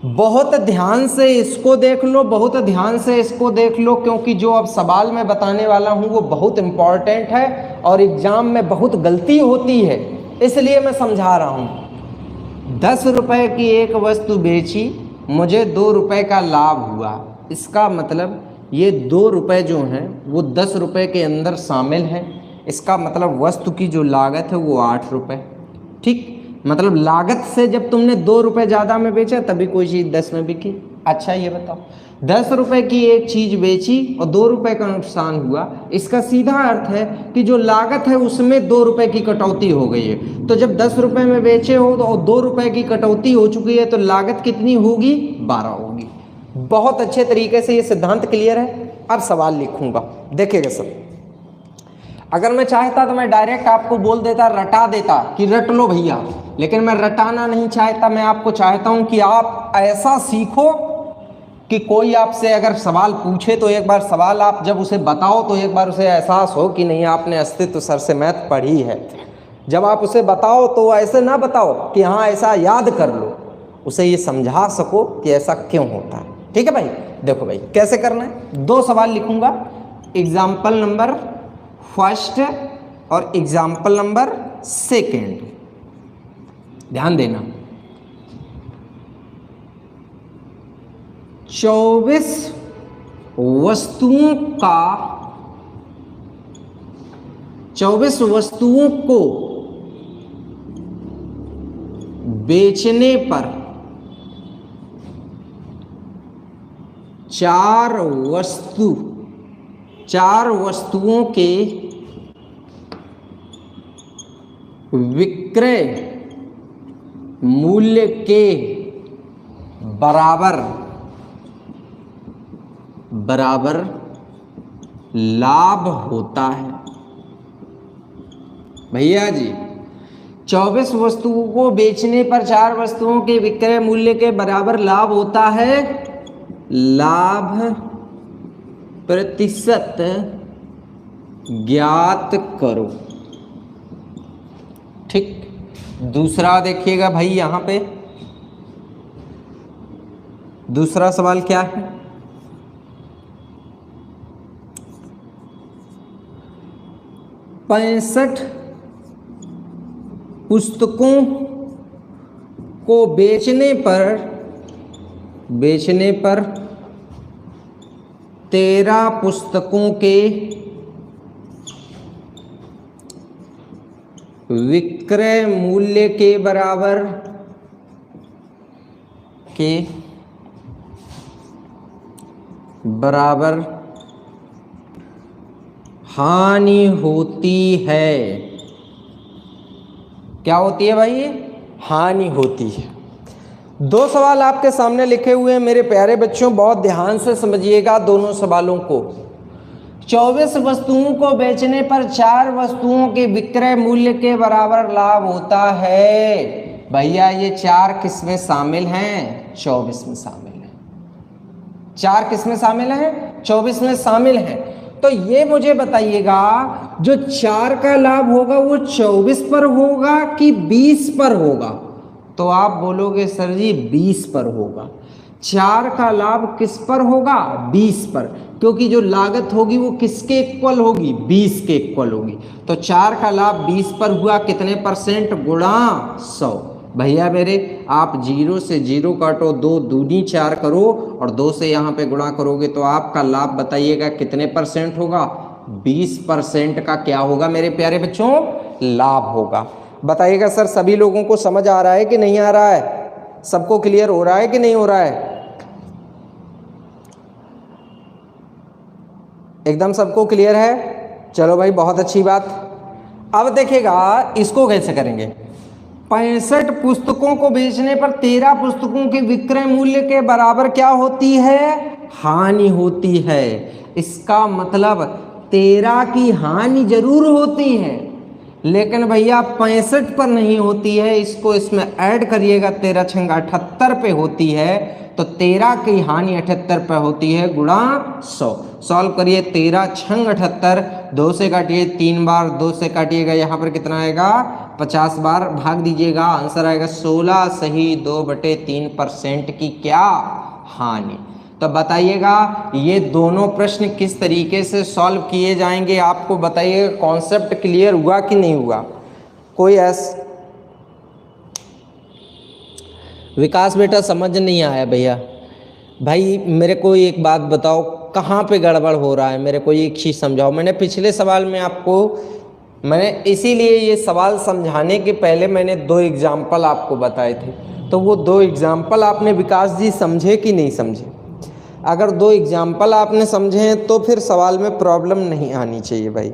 S1: बहुत ध्यान से इसको देख लो, बहुत ध्यान से इसको देख लो, क्योंकि जो अब सवाल मैं बताने वाला हूँ वो बहुत इम्पॉर्टेंट है और एग्जाम में बहुत गलती होती है, इसलिए मैं समझा रहा हूँ। ₹10 की एक वस्तु बेची, मुझे ₹2 का लाभ हुआ। इसका मतलब ये ₹2 जो हैं वो ₹10 के अंदर शामिल है। इसका मतलब वस्तु की जो लागत है वो ₹8। ठीक, मतलब लागत से जब तुमने ₹2 ज़्यादा में बेचा तभी कोई चीज़ 10 में बिकी। अच्छा ये बताओ, ₹10 की एक चीज़ बेची और ₹2 का नुकसान हुआ, इसका सीधा अर्थ है कि जो लागत है उसमें ₹2 की कटौती हो गई है। तो जब ₹10 में बेचे हो तो ₹2 की कटौती हो चुकी है, तो लागत कितनी होगी? 12 होगी। बहुत अच्छे तरीके से ये सिद्धांत क्लियर है। अब सवाल लिखूंगा, देखिएगा सब। अगर मैं चाहता तो मैं डायरेक्ट आपको बोल देता, रटा देता कि रट लो भैया, लेकिन मैं रटाना नहीं चाहता। मैं आपको चाहता हूं कि आप ऐसा सीखो कि कोई आपसे अगर सवाल पूछे तो एक बार सवाल आप जब उसे बताओ तो एक बार उसे एहसास हो कि नहीं आपने अस्तित्व सर से मैथ पढ़ी है। जब आप उसे बताओ तो ऐसे ना बताओ कि हाँ ऐसा याद कर लो, उसे ये समझा सको कि ऐसा क्यों होता है। ठीक है भाई? देखो भाई कैसे करना है। 2 सवाल लिखूंगा, एग्जाम्पल नंबर 1 और एग्जाम्पल नंबर 2। ध्यान देना। 24 वस्तुओं को बेचने पर 4 वस्तुओं के विक्रय मूल्य के बराबर बराबर लाभ होता है। भैया जी 24 वस्तुओं को बेचने पर 4 वस्तुओं के विक्रय मूल्य के बराबर लाभ होता है। लाभ प्रतिशत ज्ञात करो। ठीक, दूसरा देखिएगा भाई, यहां पे दूसरा सवाल क्या है? पैंसठ पुस्तकों को बेचने पर 13 पुस्तकों के विक्रय मूल्य के बराबर हानि होती है। क्या होती है भाई? हानि होती है। दो सवाल आपके सामने लिखे हुए हैं मेरे प्यारे बच्चों, बहुत ध्यान से समझिएगा दोनों सवालों को। 24 वस्तुओं को बेचने पर 4 वस्तुओं के विक्रय मूल्य के बराबर लाभ होता है। भैया ये 4 किसमें शामिल हैं? 24 में शामिल है। 4 किसमें शामिल हैं? 24 में शामिल हैं। तो ये मुझे बताइएगा, जो 4 का लाभ होगा वो 24 पर होगा कि 20 पर होगा? तो आप बोलोगे सर जी 20 पर होगा। 4 का लाभ किस पर होगा? 20 पर, क्योंकि जो लागत होगी वो किसके इक्वल होगी? 20 के इक्वल होगी। तो 4 का लाभ 20 पर हुआ, कितने परसेंट? गुणा 100। भैया मेरे आप 0 से 0 काटो, 2 दूनी 4 करो और 2 से यहाँ पे गुणा करोगे तो आपका लाभ बताइएगा कितने परसेंट होगा? 20% का क्या होगा मेरे प्यारे बच्चों? लाभ होगा। बताइएगा सर सभी लोगों को समझ आ रहा है कि नहीं आ रहा है? सबको क्लियर हो रहा है कि नहीं हो रहा है? एकदम सबको क्लियर है? चलो भाई बहुत अच्छी बात। अब देखिएगा इसको कैसे करेंगे। 65 पुस्तकों को बेचने पर 13 पुस्तकों के विक्रय मूल्य के बराबर क्या होती है? हानि होती है। इसका मतलब 13 की हानि जरूर होती है, लेकिन भैया 65 पर नहीं होती है। इसको इसमें ऐड करिएगा, 13 छंग 78 पे होती है। तो 13 की हानि 78 पे होती है गुणा 100। सॉल्व करिए, 13 छंग 78, 2 से काटिए 3 बार, 2 से काटिएगा यहाँ पर कितना आएगा? 50 बार, भाग दीजिएगा, आंसर आएगा 16 सही 2/3% की क्या? हानि। तो बताइएगा ये दोनों प्रश्न किस तरीके से सॉल्व किए जाएंगे, आपको बताइएगा। कॉन्सेप्ट क्लियर हुआ कि नहीं हुआ? कोई विकास बेटा समझ नहीं आया भैया। भाई मेरे को एक बात बताओ, कहाँ पे गड़बड़ हो रहा है? मेरे को एक चीज़ समझाओ। मैंने पिछले सवाल में मैंने इसीलिए ये सवाल समझाने के पहले मैंने 2 एग्जाम्पल आपको बताए थे, तो वो 2 एग्जाम्पल आपने विकास जी समझे कि नहीं समझे? अगर 2 एग्जाम्पल आपने समझे हैं तो फिर सवाल में प्रॉब्लम नहीं आनी चाहिए भाई।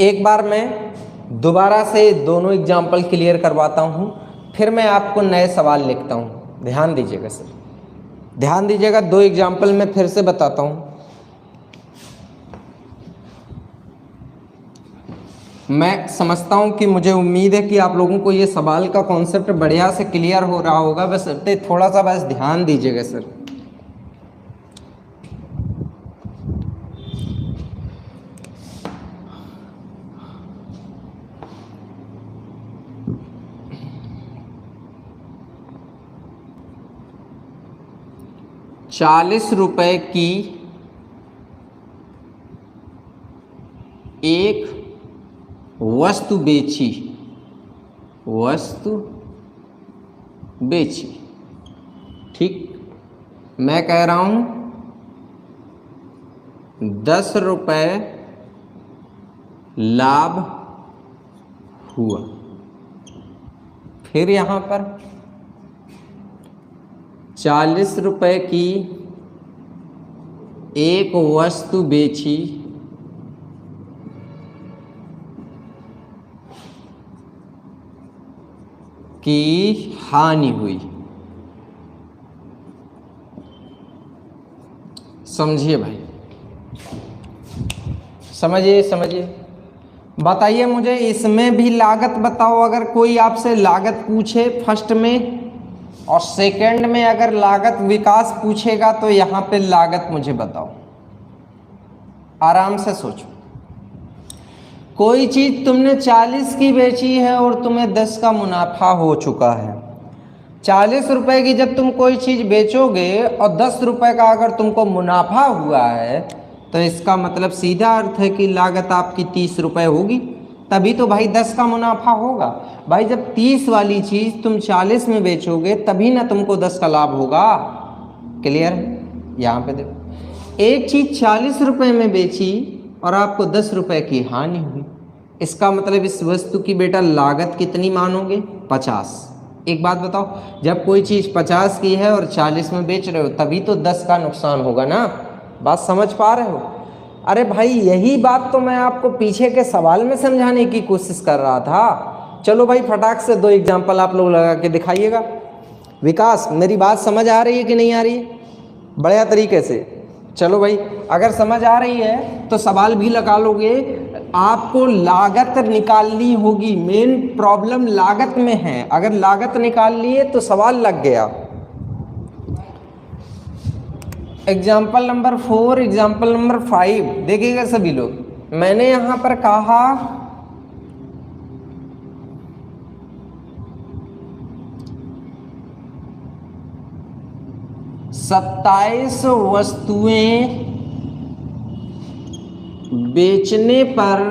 S1: एक बार मैं दोबारा से दोनों एग्जाम्पल क्लियर करवाता हूँ, फिर मैं आपको नए सवाल लिखता हूँ। ध्यान दीजिएगा सर, ध्यान दीजिएगा। 2 एग्जाम्पल मैं फिर से बताता हूँ। मैं समझता हूँ कि मुझे उम्मीद है कि आप लोगों को ये सवाल का कॉन्सेप्ट बढ़िया से क्लियर हो रहा होगा। बस थोड़ा सा बस ध्यान दीजिएगा सर। ₹40 की एक वस्तु बेची, ठीक। मैं कह रहा हूं ₹10 लाभ हुआ। फिर यहां पर ₹40 की एक वस्तु बेची, की हानि हुई। समझिए भाई, समझिए। बताइए मुझे इसमें भी लागत बताओ। अगर कोई आपसे लागत पूछे फर्स्ट में और सेकंड में अगर लागत विकास पूछेगा तो यहाँ पे लागत मुझे बताओ। आराम से सोचो। कोई चीज तुमने 40 की बेची है और तुम्हें 10 का मुनाफा हो चुका है। 40 रुपए की जब तुम कोई चीज बेचोगे और 10 रुपए का अगर तुमको मुनाफा हुआ है तो इसका मतलब सीधा अर्थ है कि लागत आपकी 30 रुपए होगी, तभी तो भाई 10 का मुनाफा होगा। भाई जब 30 वाली चीज तुम 40 में बेचोगे तभी ना तुमको 10 का लाभ होगा। क्लियर है? यहाँ पे देखो, एक चीज 40 रुपए में बेची और आपको 10 रुपए की हानि हुई, इसका मतलब इस वस्तु की बेटा लागत कितनी मानोगे? 50। एक बात बताओ, जब कोई चीज़ 50 की है और 40 में बेच रहे हो तभी तो 10 का नुकसान होगा ना। बात समझ पा रहे हो? अरे भाई यही बात तो मैं आपको पीछे के सवाल में समझाने की कोशिश कर रहा था। चलो भाई फटाक से 2 एग्जाम्पल आप लोग लगा के दिखाइएगा। विकास, मेरी बात समझ आ रही है कि नहीं आ रही है? बढ़िया तरीके से। चलो भाई, अगर समझ आ रही है तो सवाल भी लगा लोगे। आपको लागत निकालनी होगी, मेन प्रॉब्लम लागत में है। अगर लागत निकाल लिए तो सवाल लग गया। एग्जाम्पल नंबर 4, एग्जाम्पल नंबर 5 देखिएगा सभी लोग। मैंने यहां पर कहा 27 वस्तुएं बेचने पर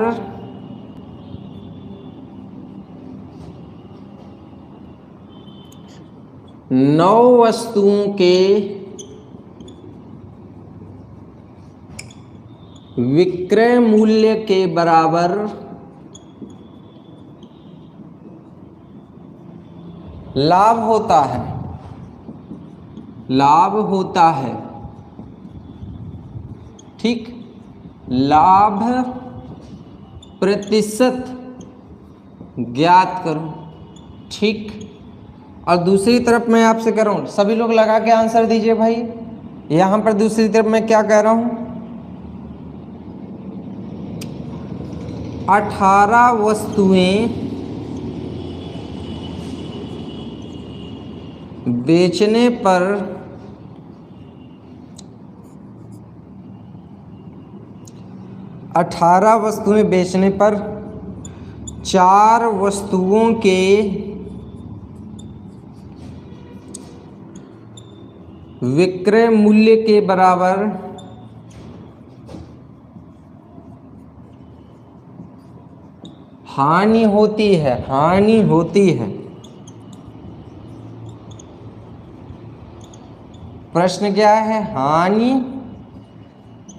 S1: 9 वस्तुओं के विक्रय मूल्य के बराबर लाभ होता है। लाभ होता है, ठीक। लाभ प्रतिशत ज्ञात करो, ठीक। और दूसरी तरफ मैं आपसे कह रहा हूं, सभी लोग लगा के आंसर दीजिए भाई। यहां पर दूसरी तरफ मैं क्या कह रहा हूं, 18 वस्तुएं बेचने पर 18 वस्तुएं बेचने पर 4 वस्तुओं के विक्रय मूल्य के बराबर हानि होती है। हानि होती है। प्रश्न क्या है? हानि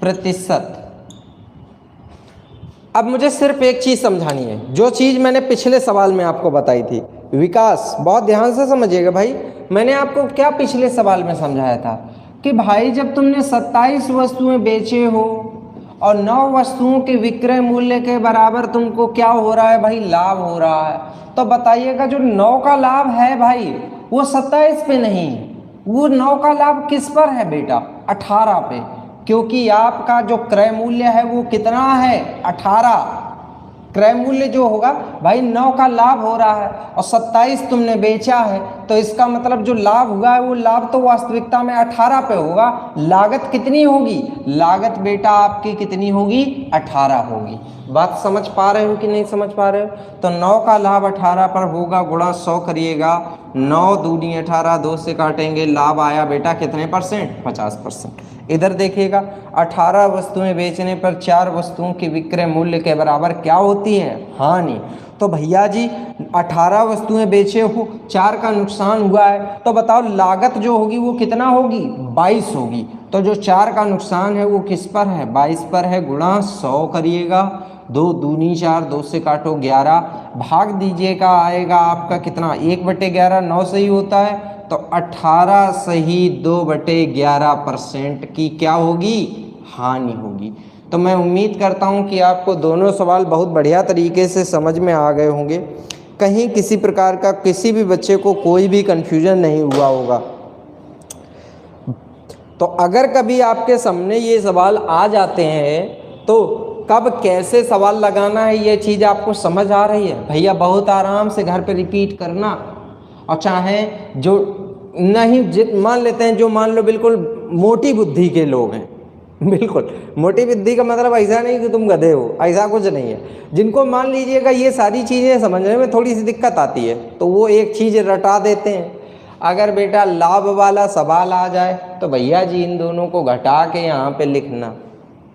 S1: प्रतिशत। अब मुझे सिर्फ एक चीज समझानी है, जो चीज मैंने पिछले सवाल में आपको बताई थी। विकास, बहुत ध्यान से समझिएगा भाई। मैंने आपको क्या पिछले सवाल में समझाया था कि भाई जब तुमने 27 वस्तुएं बेचे हो और 9 वस्तुओं के विक्रय मूल्य के बराबर तुमको क्या हो रहा है भाई? लाभ हो रहा है। तो बताइएगा जो 9 का लाभ है भाई वो 27 पे नहीं, वो 9 का लाभ किस पर है बेटा? 18 पे, क्योंकि आपका जो क्रय मूल्य है वो कितना है? 18। क्रय मूल्य जो होगा भाई 9 का लाभ हो रहा है और 27 तुमने बेचा है, तो इसका मतलब जो लाभ हुआ है वो लाभ तो वास्तविकता में 18 पे होगा। लागत कितनी होगी? लागत बेटा आपकी कितनी होगी? 18 होगी। बात समझ पा रहे हो कि नहीं समझ पा रहे हो? तो 9 का लाभ 18 पर होगा, गुणा 100 करिएगा। 9 दूनी 18, 2 से काटेंगे, लाभ आया बेटा कितने परसेंट? 50%। इधर देखिएगा, 18 वस्तुएं बेचने पर 4 वस्तुओं के विक्रय मूल्य के बराबर क्या होती है? हानि। तो भैया जी 18 वस्तुएं बेचे हो, 4 का नुकसान हुआ है, तो बताओ लागत जो होगी वो कितना होगी? 22 होगी। तो जो 4 का नुकसान है वो किस पर है? 22 पर है, गुणा 100 करिएगा। 2 दूनी 4, 2 से काटो 11, भाग दीजिएगा, आएगा आपका कितना? 1/11। 9 सही होता है, तो 18 सही 2/11% की क्या होगी? हानि होगी। तो मैं उम्मीद करता हूं कि आपको दोनों सवाल बहुत बढ़िया तरीके से समझ में आ गए होंगे। कहीं किसी प्रकार का किसी भी बच्चे को कोई भी कन्फ्यूजन नहीं हुआ होगा। तो अगर कभी आपके सामने ये सवाल आ जाते हैं तो कब कैसे सवाल लगाना है ये चीज़ आपको समझ आ रही है भैया। बहुत आराम से घर पे रिपीट करना, और चाहे जो नहीं मान लेते हैं, जो मान लो बिल्कुल मोटी बुद्धि के लोग हैं, बिल्कुल मोटी बुद्धि का मतलब ऐसा नहीं कि तुम गधे हो, ऐसा कुछ नहीं है। जिनको मान लीजिएगा ये सारी चीज़ें समझने में थोड़ी सी दिक्कत आती है तो वो एक चीज़ रटा देते हैं। अगर बेटा लाभ वाला सवाल आ जाए तो भैया जी इन दोनों को घटा के यहाँ पे लिखना,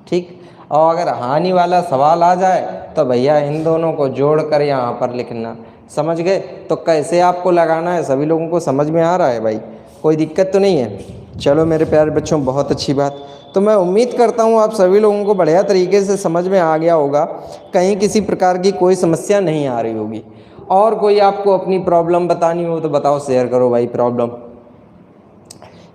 S1: ठीक। और अगर हानि वाला सवाल आ जाए तो भैया इन दोनों को जोड़ कर यहाँ पर लिखना। समझ गए? तो कैसे आपको लगाना है सभी लोगों को समझ में आ रहा है भाई, कोई दिक्कत तो नहीं है। चलो मेरे प्यारे बच्चों, बहुत अच्छी बात। तो मैं उम्मीद करता हूँ आप सभी लोगों को बढ़िया तरीके से समझ में आ गया होगा, कहीं किसी प्रकार की कोई समस्या नहीं आ रही होगी। और कोई आपको अपनी प्रॉब्लम बतानी हो तो बताओ, शेयर करो भाई प्रॉब्लम।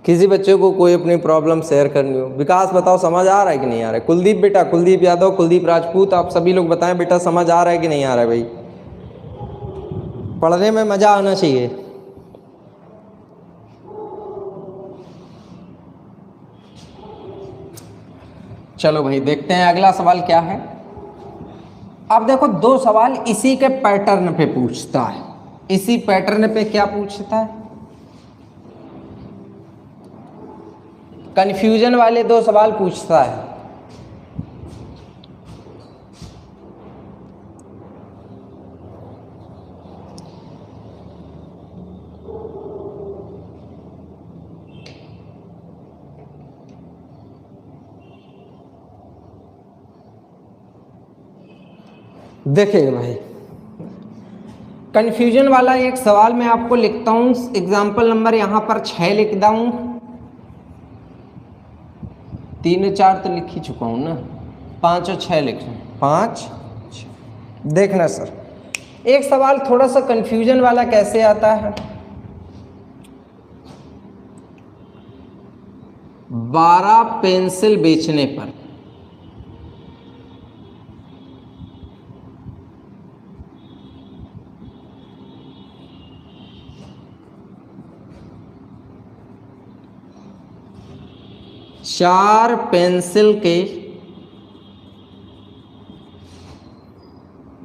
S1: किसी बच्चे को कोई अपनी प्रॉब्लम शेयर करनी हो। विकास बताओ समझ आ रहा है कि नहीं आ रहा है? कुलदीप बेटा, कुलदीप यादव, कुलदीप राजपूत, आप सभी लोग बताएं बेटा समझ आ रहा है कि नहीं आ रहा है भाई। पढ़ने में मज़ा आना चाहिए। चलो भाई देखते हैं अगला सवाल क्या है। अब देखो दो सवाल इसी के पैटर्न पे पूछता है। इसी पैटर्न पे क्या पूछता है? कन्फ्यूजन वाले दो सवाल पूछता है। देखिए भाई, कन्फ्यूजन वाला एक सवाल मैं आपको लिखता हूं। एग्जाम्पल नंबर यहां पर 6 लिख दूं। 3 और 4 तो लिख ही चुका हूं ना, 5 और 6 लिख रहे हैं। 5 देखना सर, एक सवाल थोड़ा सा कन्फ्यूजन वाला कैसे आता है। 12 पेंसिल बेचने पर चार पेंसिल के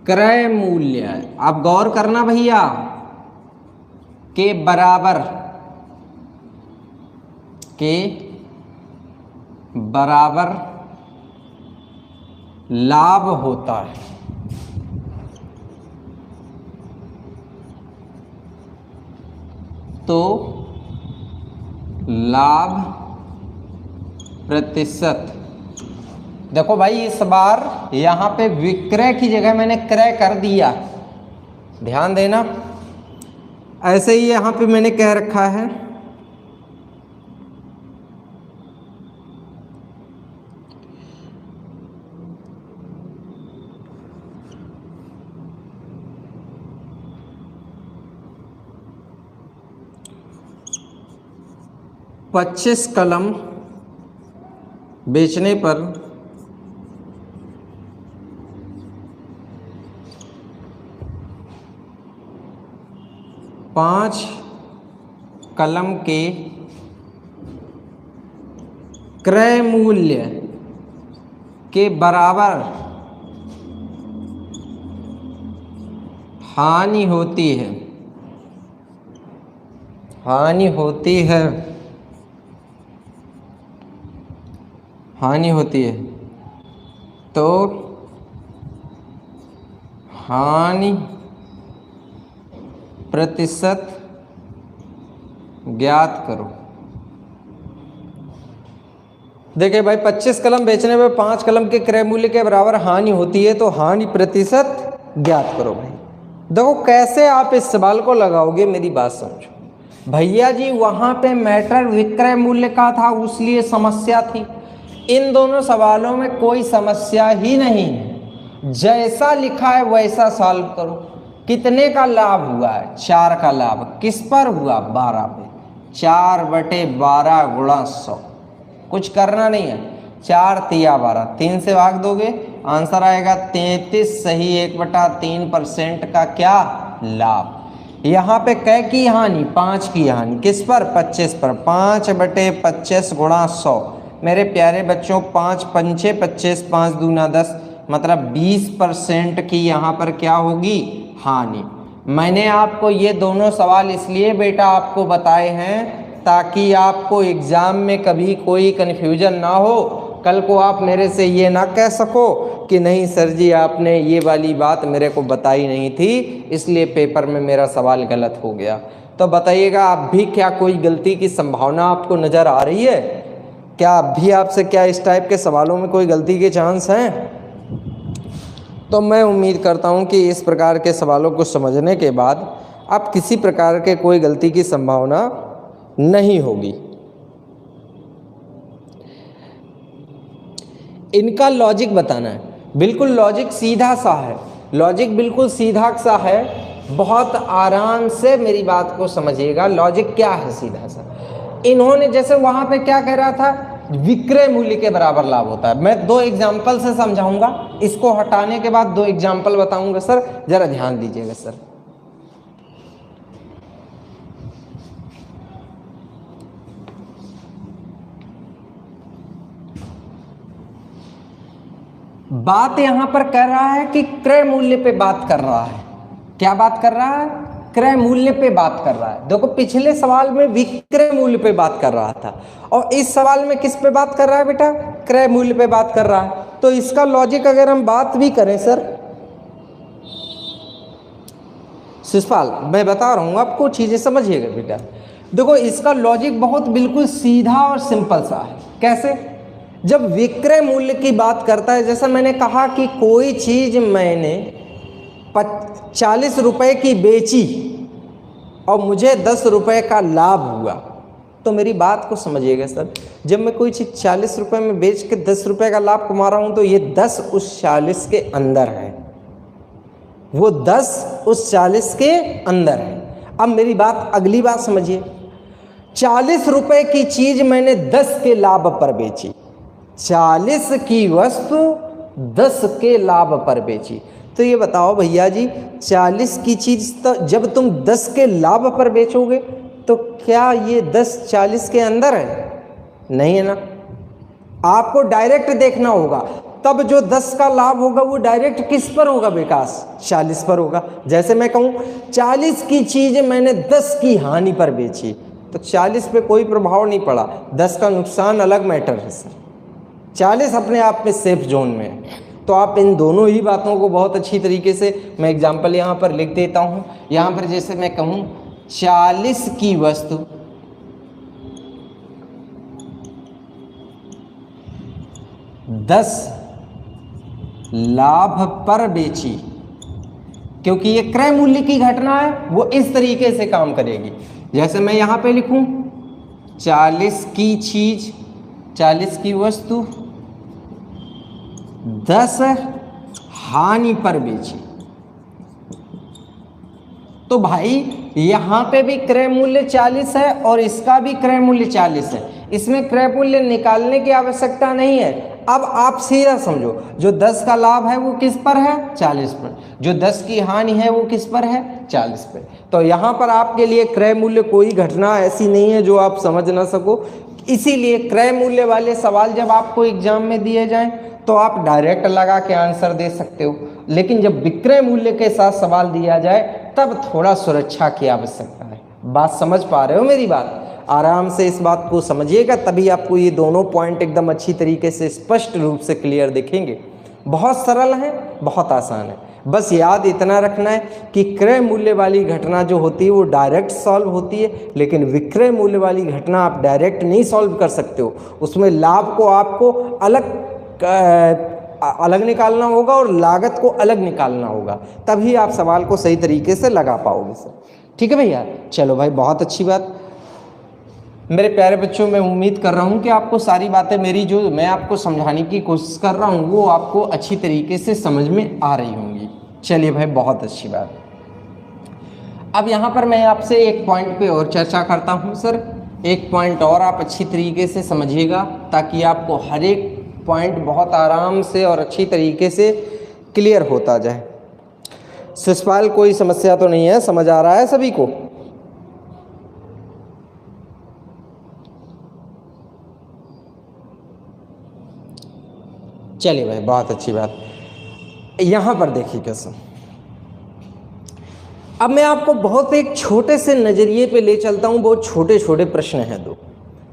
S1: क्रय मूल्य, आप गौर करना भैया, के बराबर लाभ होता है। तो लाभ प्रतिशत, देखो भाई इस बार यहां पे विक्रय की जगह मैंने क्रय कर दिया, ध्यान देना। ऐसे ही यहां पे मैंने कह रखा है $25 कलम बेचने पर 5 कलम के क्रय मूल्य के बराबर हानि होती है। हानि होती है तो हानि प्रतिशत ज्ञात करो। देखिए भाई 25 कलम बेचने में 5 कलम के क्रय मूल्य के बराबर हानि होती है तो हानि प्रतिशत ज्ञात करो। भाई देखो कैसे आप इस सवाल को लगाओगे, मेरी बात समझो भैया जी। वहां पे मैटर विक्रय मूल्य का था, उसलिए समस्या थी। इन दोनों सवालों में कोई समस्या ही नहीं है, जैसा लिखा है वैसा सॉल्व करो। कितने का लाभ हुआ है? 4 का लाभ किस पर हुआ? 12 पे। 4/12 गुणा 100, कुछ करना नहीं है। 4 तिया 12, 3 से भाग दोगे आंसर आएगा 33। सही 1/3% का क्या लाभ। यहाँ पे कै की हानि, 5 की हानि, किस पर, 25 पर, 5/25 गुणा 100। मेरे प्यारे बच्चों 5 पंचे 25, 5 दूना 10, मतलब 20% की यहाँ पर क्या होगी, हानि। मैंने आपको ये दोनों सवाल इसलिए बेटा आपको बताए हैं ताकि आपको एग्जाम में कभी कोई कन्फ्यूजन ना हो, कल को आप मेरे से ये ना कह सको कि नहीं सर जी आपने ये वाली बात मेरे को बताई नहीं थी इसलिए पेपर में मेरा सवाल गलत हो गया। तो बताइएगा आप भी क्या कोई गलती की संभावना आपको नज़र आ रही है? क्या अब भी आपसे क्या इस टाइप के सवालों में कोई गलती के चांस हैं? तो मैं उम्मीद करता हूं कि इस प्रकार के सवालों को समझने के बाद आप किसी प्रकार के कोई गलती की संभावना नहीं होगी। इनका लॉजिक बताना है, बिल्कुल लॉजिक सीधा सा है, लॉजिक बिल्कुल सीधा सा है, बहुत आराम से मेरी बात को समझिएगा। लॉजिक क्या है सीधा सा, इन्होंने जैसे वहां पे क्या कह रहा था, विक्रय मूल्य के बराबर लाभ होता है। मैं 2 एग्जाम्पल से समझाऊंगा, इसको हटाने के बाद 2 एग्जाम्पल बताऊंगा सर, जरा ध्यान दीजिएगा सर। बात यहां पर कर रहा है कि क्रय मूल्य पे बात कर रहा है। क्या बात कर रहा है? क्रय मूल्य पे बात कर रहा है। देखो पिछले सवाल में विक्रय मूल्य पे बात कर रहा था और इस सवाल में किस पे बात कर रहा है बेटा? क्रय मूल्य पे बात कर रहा है। तो इसका लॉजिक अगर हम बात भी करें सर, शिषपाल मैं बता रहा हूं आपको, चीजें समझिएगा बेटा। देखो इसका लॉजिक बहुत बिल्कुल सीधा और सिंपल सा है। कैसे? जब विक्रय मूल्य की बात करता है, जैसा मैंने कहा कि कोई चीज मैंने 40 रुपए की बेची और मुझे 10 रुपए का लाभ हुआ, तो मेरी बात को समझिएगा सर। जब मैं कोई चीज़ 40 रुपए में बेच के 10 रुपए का लाभ कमा रहा हूं तो ये 10 उस 40 के अंदर है, वो 10 उस 40 के अंदर है। अब मेरी बात, अगली बात समझिए, 40 रुपए की चीज मैंने 10 के लाभ पर बेची, 40 की वस्तु 10 के लाभ पर बेची। तो ये बताओ भैया जी, 40 की चीज तो जब तुम 10 के लाभ पर बेचोगे तो क्या ये 10 40 के अंदर है? नहीं है ना। आपको डायरेक्ट देखना होगा, तब जो 10 का लाभ होगा वो डायरेक्ट किस पर होगा विकास? 40 पर होगा। जैसे मैं कहूँ 40 की चीज मैंने 10 की हानि पर बेची, तो 40 पे कोई प्रभाव नहीं पड़ा, 10 का नुकसान अलग मैटर है सर, 40 अपने आप में सेफ जोन में है। तो आप इन दोनों ही बातों को बहुत अच्छी तरीके से, मैं एग्जांपल यहाँ पर लिख देता हूँ। यहाँ पर जैसे मैं कहूँ 40 की वस्तु 10 लाभ पर बेची, क्योंकि ये क्रय मूल्य की घटना है, वो इस तरीके से काम करेगी। जैसे मैं यहाँ पे लिखूँ 40 की चीज, 40 की वस्तु 10 हानि पर बेची, तो भाई यहां पे भी क्रय मूल्य 40 है और इसका भी क्रय मूल्य 40 है, इसमें क्रय मूल्य निकालने की आवश्यकता नहीं है। अब आप सीधा समझो, जो 10 का लाभ है वो किस पर है? 40 पर। जो 10 की हानि है वो किस पर है? 40 पर। तो यहां पर आपके लिए क्रय मूल्य कोई घटना ऐसी नहीं है जो आप समझ ना सको। इसीलिए क्रय मूल्य वाले सवाल जब आपको एग्जाम में दिए जाएं तो आप डायरेक्ट लगा के आंसर दे सकते हो, लेकिन जब विक्रय मूल्य के साथ सवाल दिया जाए तब थोड़ा सुरक्षा की आवश्यकता है। बात समझ पा रहे हो मेरी बात? आराम से इस बात को समझिएगा, तभी आपको ये दोनों पॉइंट एकदम अच्छी तरीके से स्पष्ट रूप से क्लियर दिखेंगे। बहुत सरल है, बहुत आसान है। बस याद इतना रखना है कि क्रय मूल्य वाली घटना जो होती है वो डायरेक्ट सॉल्व होती है, लेकिन विक्रय मूल्य वाली घटना आप डायरेक्ट नहीं सॉल्व कर सकते हो। उसमें लाभ को आपको अलग निकालना होगा और लागत को अलग निकालना होगा, तभी आप सवाल को सही तरीके से लगा पाओगे सर। ठीक है भैया? चलो भाई, बहुत अच्छी बात। मेरे प्यारे बच्चों, मैं उम्मीद कर रहा हूं कि आपको सारी बातें मेरी जो मैं आपको समझाने की कोशिश कर रहा हूं वो आपको अच्छी तरीके से समझ में आ रही होंगी। चलिए भाई, बहुत अच्छी बात। अब यहाँ पर मैं आपसे एक पॉइंट पे और चर्चा करता हूँ सर। एक पॉइंट और आप अच्छी तरीके से समझिएगा ताकि आपको हर एक पॉइंट बहुत आराम से और अच्छी तरीके से क्लियर होता जाए। शिषपाल कोई समस्या तो नहीं है, समझ आ रहा है सभी को? चलिए भाई, बहुत अच्छी बात। यहां पर देखिए कैसे, अब मैं आपको बहुत एक छोटे से नजरिए पे ले चलता हूं। बहुत छोटे छोटे प्रश्न हैं दो,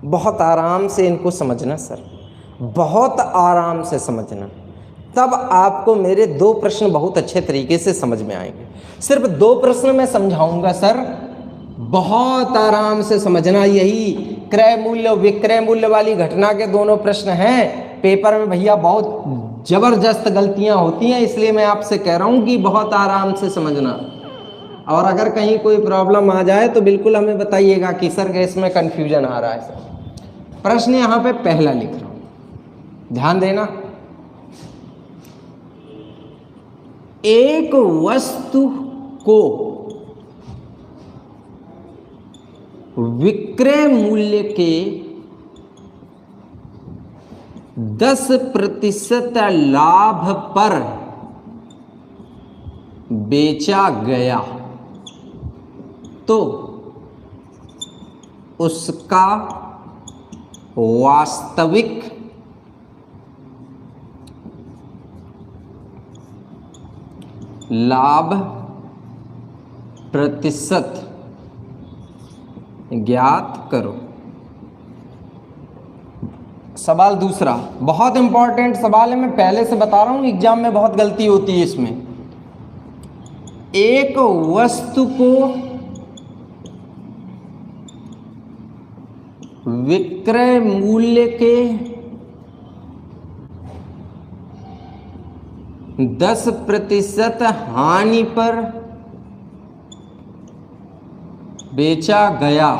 S1: बहुत आराम से इनको समझना सर, बहुत आराम से समझना, तब आपको मेरे दो प्रश्न बहुत अच्छे तरीके से समझ में आएंगे। सिर्फ दो प्रश्न मैं समझाऊंगा सर, बहुत आराम से समझना। यही क्रय मूल्य विक्रय मूल्य वाली घटना के दोनों प्रश्न हैं। पेपर में भैया बहुत जबरदस्त गलतियां होती हैं, इसलिए मैं आपसे कह रहा हूं कि बहुत आराम से समझना। और अगर कहीं कोई प्रॉब्लम आ जाए तो बिल्कुल हमें बताइएगा कि सर इसमें कंफ्यूजन आ रहा है। सर प्रश्न यहां पे पहला लिख रहा हूं, ध्यान देना। एक वस्तु को विक्रय मूल्य के 10% लाभ पर बेचा गया तो उसका वास्तविक लाभ प्रतिशत ज्ञात करो। सवाल दूसरा बहुत इंपॉर्टेंट सवाल है, मैं पहले से बता रहा हूं, एग्जाम में बहुत गलती होती है इसमें। एक वस्तु को विक्रय मूल्य के 10% हानि पर बेचा गया,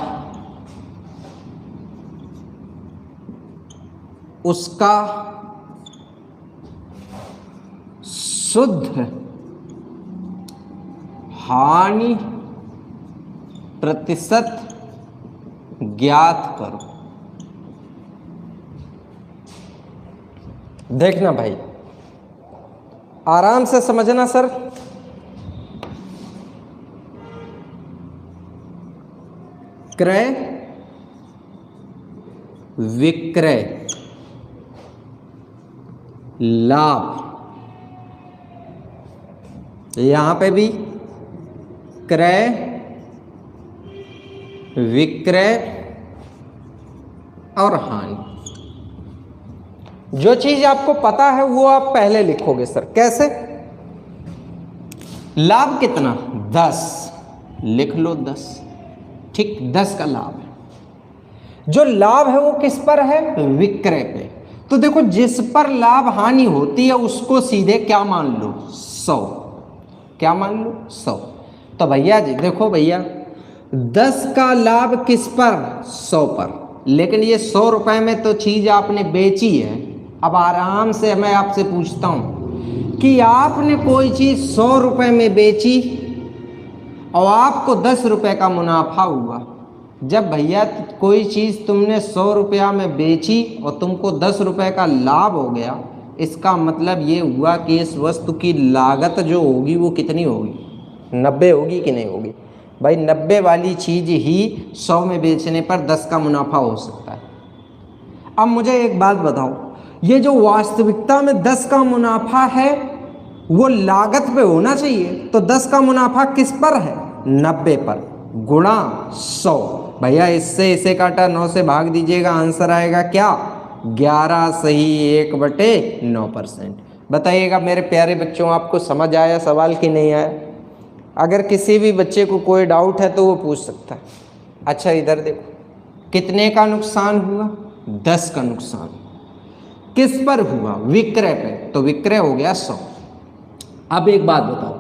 S1: उसका शुद्ध हानि प्रतिशत ज्ञात करो। देखना भाई, आराम से समझना सर। क्रय विक्रय लाभ, यहां पे भी क्रय विक्रय और हानि। जो चीज आपको पता है वो आप पहले लिखोगे सर। कैसे? लाभ कितना? 10, लिख लो 10। ठीक, 10 का लाभ है। जो लाभ है वो किस पर है? विक्रय पे। तो देखो, जिस पर लाभ हानि होती है उसको सीधे क्या मान लो? 100। क्या मान लो? 100। तो भैया जी देखो भैया, 10 का लाभ किस पर? 100 पर। लेकिन ये 100 रुपए में तो चीज आपने बेची है। अब आराम से मैं आपसे पूछता हूं कि आपने कोई चीज 100 रुपए में बेची और आपको 10 रुपए का मुनाफा हुआ। जब भैया कोई चीज तुमने 100 रुपया में बेची और तुमको 10 रुपए का लाभ हो गया, इसका मतलब ये हुआ कि इस वस्तु की लागत जो होगी वो कितनी होगी? 90 होगी कि नहीं होगी? भाई 90 वाली चीज ही 100 में बेचने पर 10 का मुनाफा हो सकता है। अब मुझे एक बात बताओ, ये जो वास्तविकता में 10 का मुनाफा है वो लागत पे होना चाहिए, तो 10 का मुनाफा किस पर है? 90 पर गुणा 100। भैया इससे इसे काटा 9 से भाग दीजिएगा, आंसर आएगा क्या? 11 सही 1/9%। बताइएगा मेरे प्यारे बच्चों, आपको समझ आया सवाल कि नहीं आया? अगर किसी भी बच्चे को कोई डाउट है तो वो पूछ सकता है। अच्छा इधर देखो, कितने का नुकसान हुआ? 10 का नुकसान। किस पर हुआ? विक्रय पे। तो विक्रय हो गया 100। अब एक बात बताओ,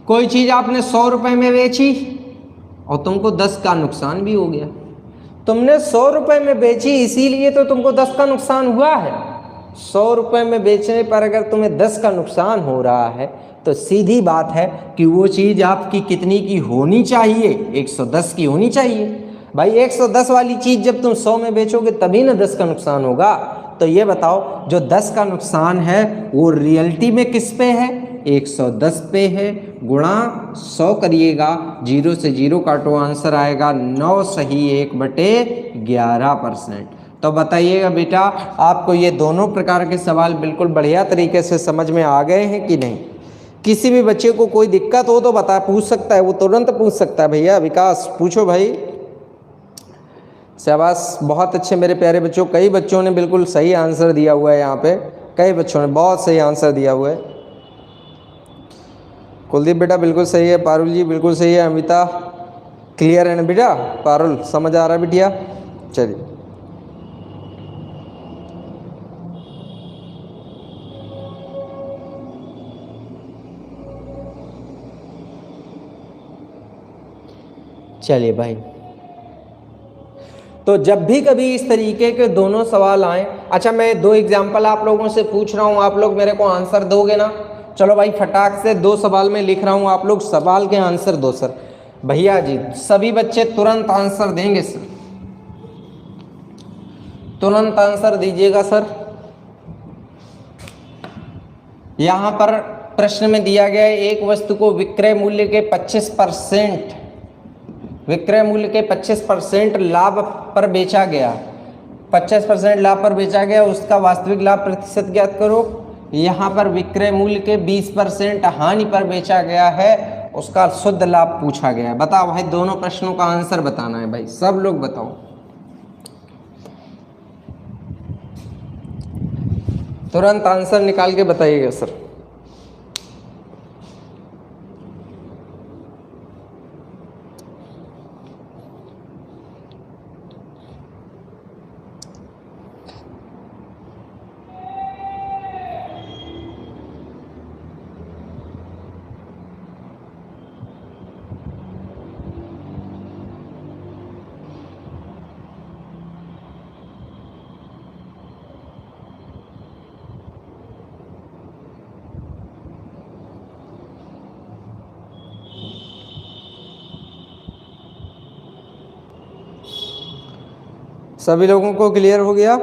S1: कोई चीज आपने 100 रुपए में बेची और तुमको 10 का नुकसान भी हो गया। तुमने 100 रुपए में बेची इसीलिए तो तुमको 10 का नुकसान हुआ है। 100 रुपए में बेचने पर अगर तुम्हें 10 का नुकसान हो रहा है तो सीधी बात है कि वो चीज आपकी कितनी की होनी चाहिए? 110 की होनी चाहिए। भाई 110 वाली चीज जब तुम 100 में बेचोगे तभी ना 10 का नुकसान होगा। तो ये बताओ, जो 10 का नुकसान है वो रियलिटी में किस पे है? 110 पे है, गुणा 100 करिएगा, 0 से 0 काटो, आंसर आएगा 9 सही 1/11%। तो बताइएगा बेटा, आपको ये दोनों प्रकार के सवाल बिल्कुल बढ़िया तरीके से समझ में आ गए हैं कि नहीं? किसी भी बच्चे को कोई दिक्कत हो तो बता, पूछ सकता है, वो तुरंत पूछ सकता है। भैया विकास पूछो भाई। शाबाश, बहुत अच्छे मेरे प्यारे बच्चों, कई बच्चों ने बिल्कुल सही आंसर दिया हुआ है यहाँ पे, कई बच्चों ने बहुत सही आंसर दिया हुआ है। कुलदीप बेटा बिल्कुल सही है, पारुल जी बिल्कुल सही है, अमिता क्लियर है ना बेटा? पारुल समझ आ रहा है बिटिया? चलिए चलिए भाई, तो जब भी कभी इस तरीके के दोनों सवाल आए, अच्छा मैं 2 एग्जाम्पल आप लोगों से पूछ रहा हूँ, आप लोग मेरे को आंसर दोगे ना? चलो भाई फटाक से 2 सवाल में लिख रहा हूँ, आप लोग सवाल के आंसर दो सर। भैया जी सभी बच्चे तुरंत आंसर देंगे सर, तुरंत आंसर दीजिएगा सर। यहां पर प्रश्न में दिया गया है, एक वस्तु को विक्रय मूल्य के 25% विक्रय मूल्य के 25% लाभ पर बेचा गया, 25% लाभ पर बेचा गया, उसका वास्तविक लाभ प्रतिशत ज्ञात करो। यहाँ पर विक्रय मूल्य के 20% हानि पर बेचा गया है, उसका शुद्ध लाभ पूछा गया है। बताओ भाई, दोनों प्रश्नों का आंसर बताना है भाई, सब लोग बताओ, तुरंत आंसर निकाल के बताइएगा सर। सभी लोगों को क्लियर हो गया?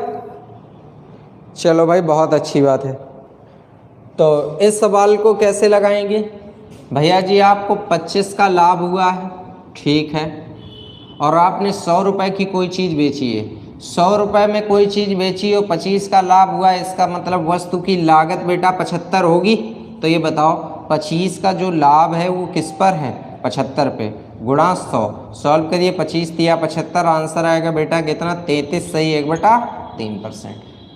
S1: चलो भाई बहुत अच्छी बात है। तो इस सवाल को कैसे लगाएंगे? भैया जी आपको 25 का लाभ हुआ है, ठीक है, और आपने 100 रुपये की कोई चीज़ बेची है, 100 रुपये में कोई चीज़ बेची और 25 का लाभ हुआ है, इसका मतलब वस्तु की लागत बेटा 75 होगी। तो ये बताओ 25 का जो लाभ है वो किस पर है? 75 पे, गुणा 100, सॉल्व करिए, 25 दिया 75, आंसर आएगा बेटा कितना? 33 सही 1/3%।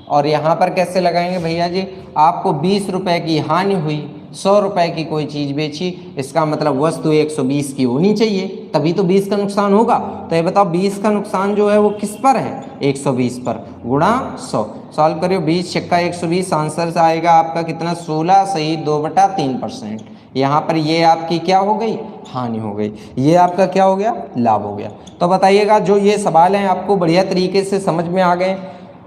S1: और यहाँ पर कैसे लगाएंगे भैया जी? आपको 20 रुपये की हानि हुई, 100 रुपये की कोई चीज़ बेची, इसका मतलब वस्तु 120 की होनी चाहिए, तभी तो 20 का नुकसान होगा। तो ये बताओ 20 का नुकसान जो है वो किस पर है? 120 पर, गुणा 100, सॉल्व करिए, 20 छक्का 120, आंसर से आएगा आपका कितना? 16 सही 2/3%। यहाँ पर ये आपकी क्या हो गई? हानि हो गई, ये आपका क्या हो गया? लाभ हो गया। तो बताइएगा जो ये सवाल हैं आपको बढ़िया तरीके से समझ में आ गए?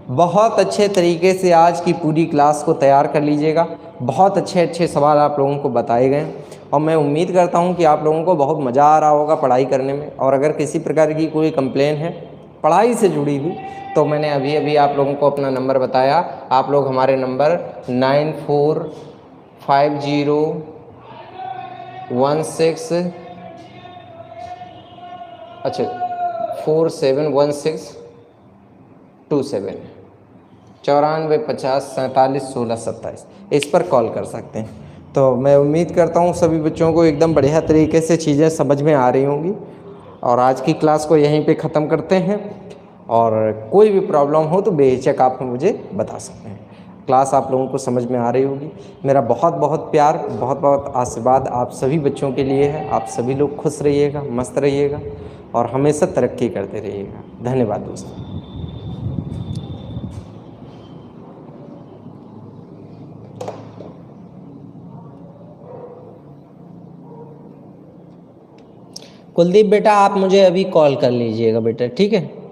S1: बहुत अच्छे तरीके से आज की पूरी क्लास को तैयार कर लीजिएगा, बहुत अच्छे अच्छे सवाल आप लोगों को बताए गए और मैं उम्मीद करता हूं कि आप लोगों को बहुत मज़ा आ रहा होगा पढ़ाई करने में। और अगर किसी प्रकार की कोई कंप्लेन है पढ़ाई से जुड़ी हुई तो मैंने अभी अभी आप लोगों को अपना नंबर बताया, आप लोग हमारे नंबर 945016 अच्छा 471627 9450471627 इस पर कॉल कर सकते हैं। तो मैं उम्मीद करता हूँ सभी बच्चों को एकदम बढ़िया तरीके से चीज़ें समझ में आ रही होंगी और आज की क्लास को यहीं पे ख़त्म करते हैं। और कोई भी प्रॉब्लम हो तो बेहिचक आप मुझे बता सकते हैं। क्लास आप लोगों को समझ में आ रही होगी। मेरा बहुत बहुत प्यार, बहुत बहुत आशीर्वाद आप सभी बच्चों के लिए है। आप सभी लोग खुश रहिएगा, मस्त रहिएगा और हमेशा तरक्की करते रहिएगा। धन्यवाद दोस्तों। कुलदीप बेटा आप मुझे अभी कॉल कर लीजिएगा बेटा, ठीक है?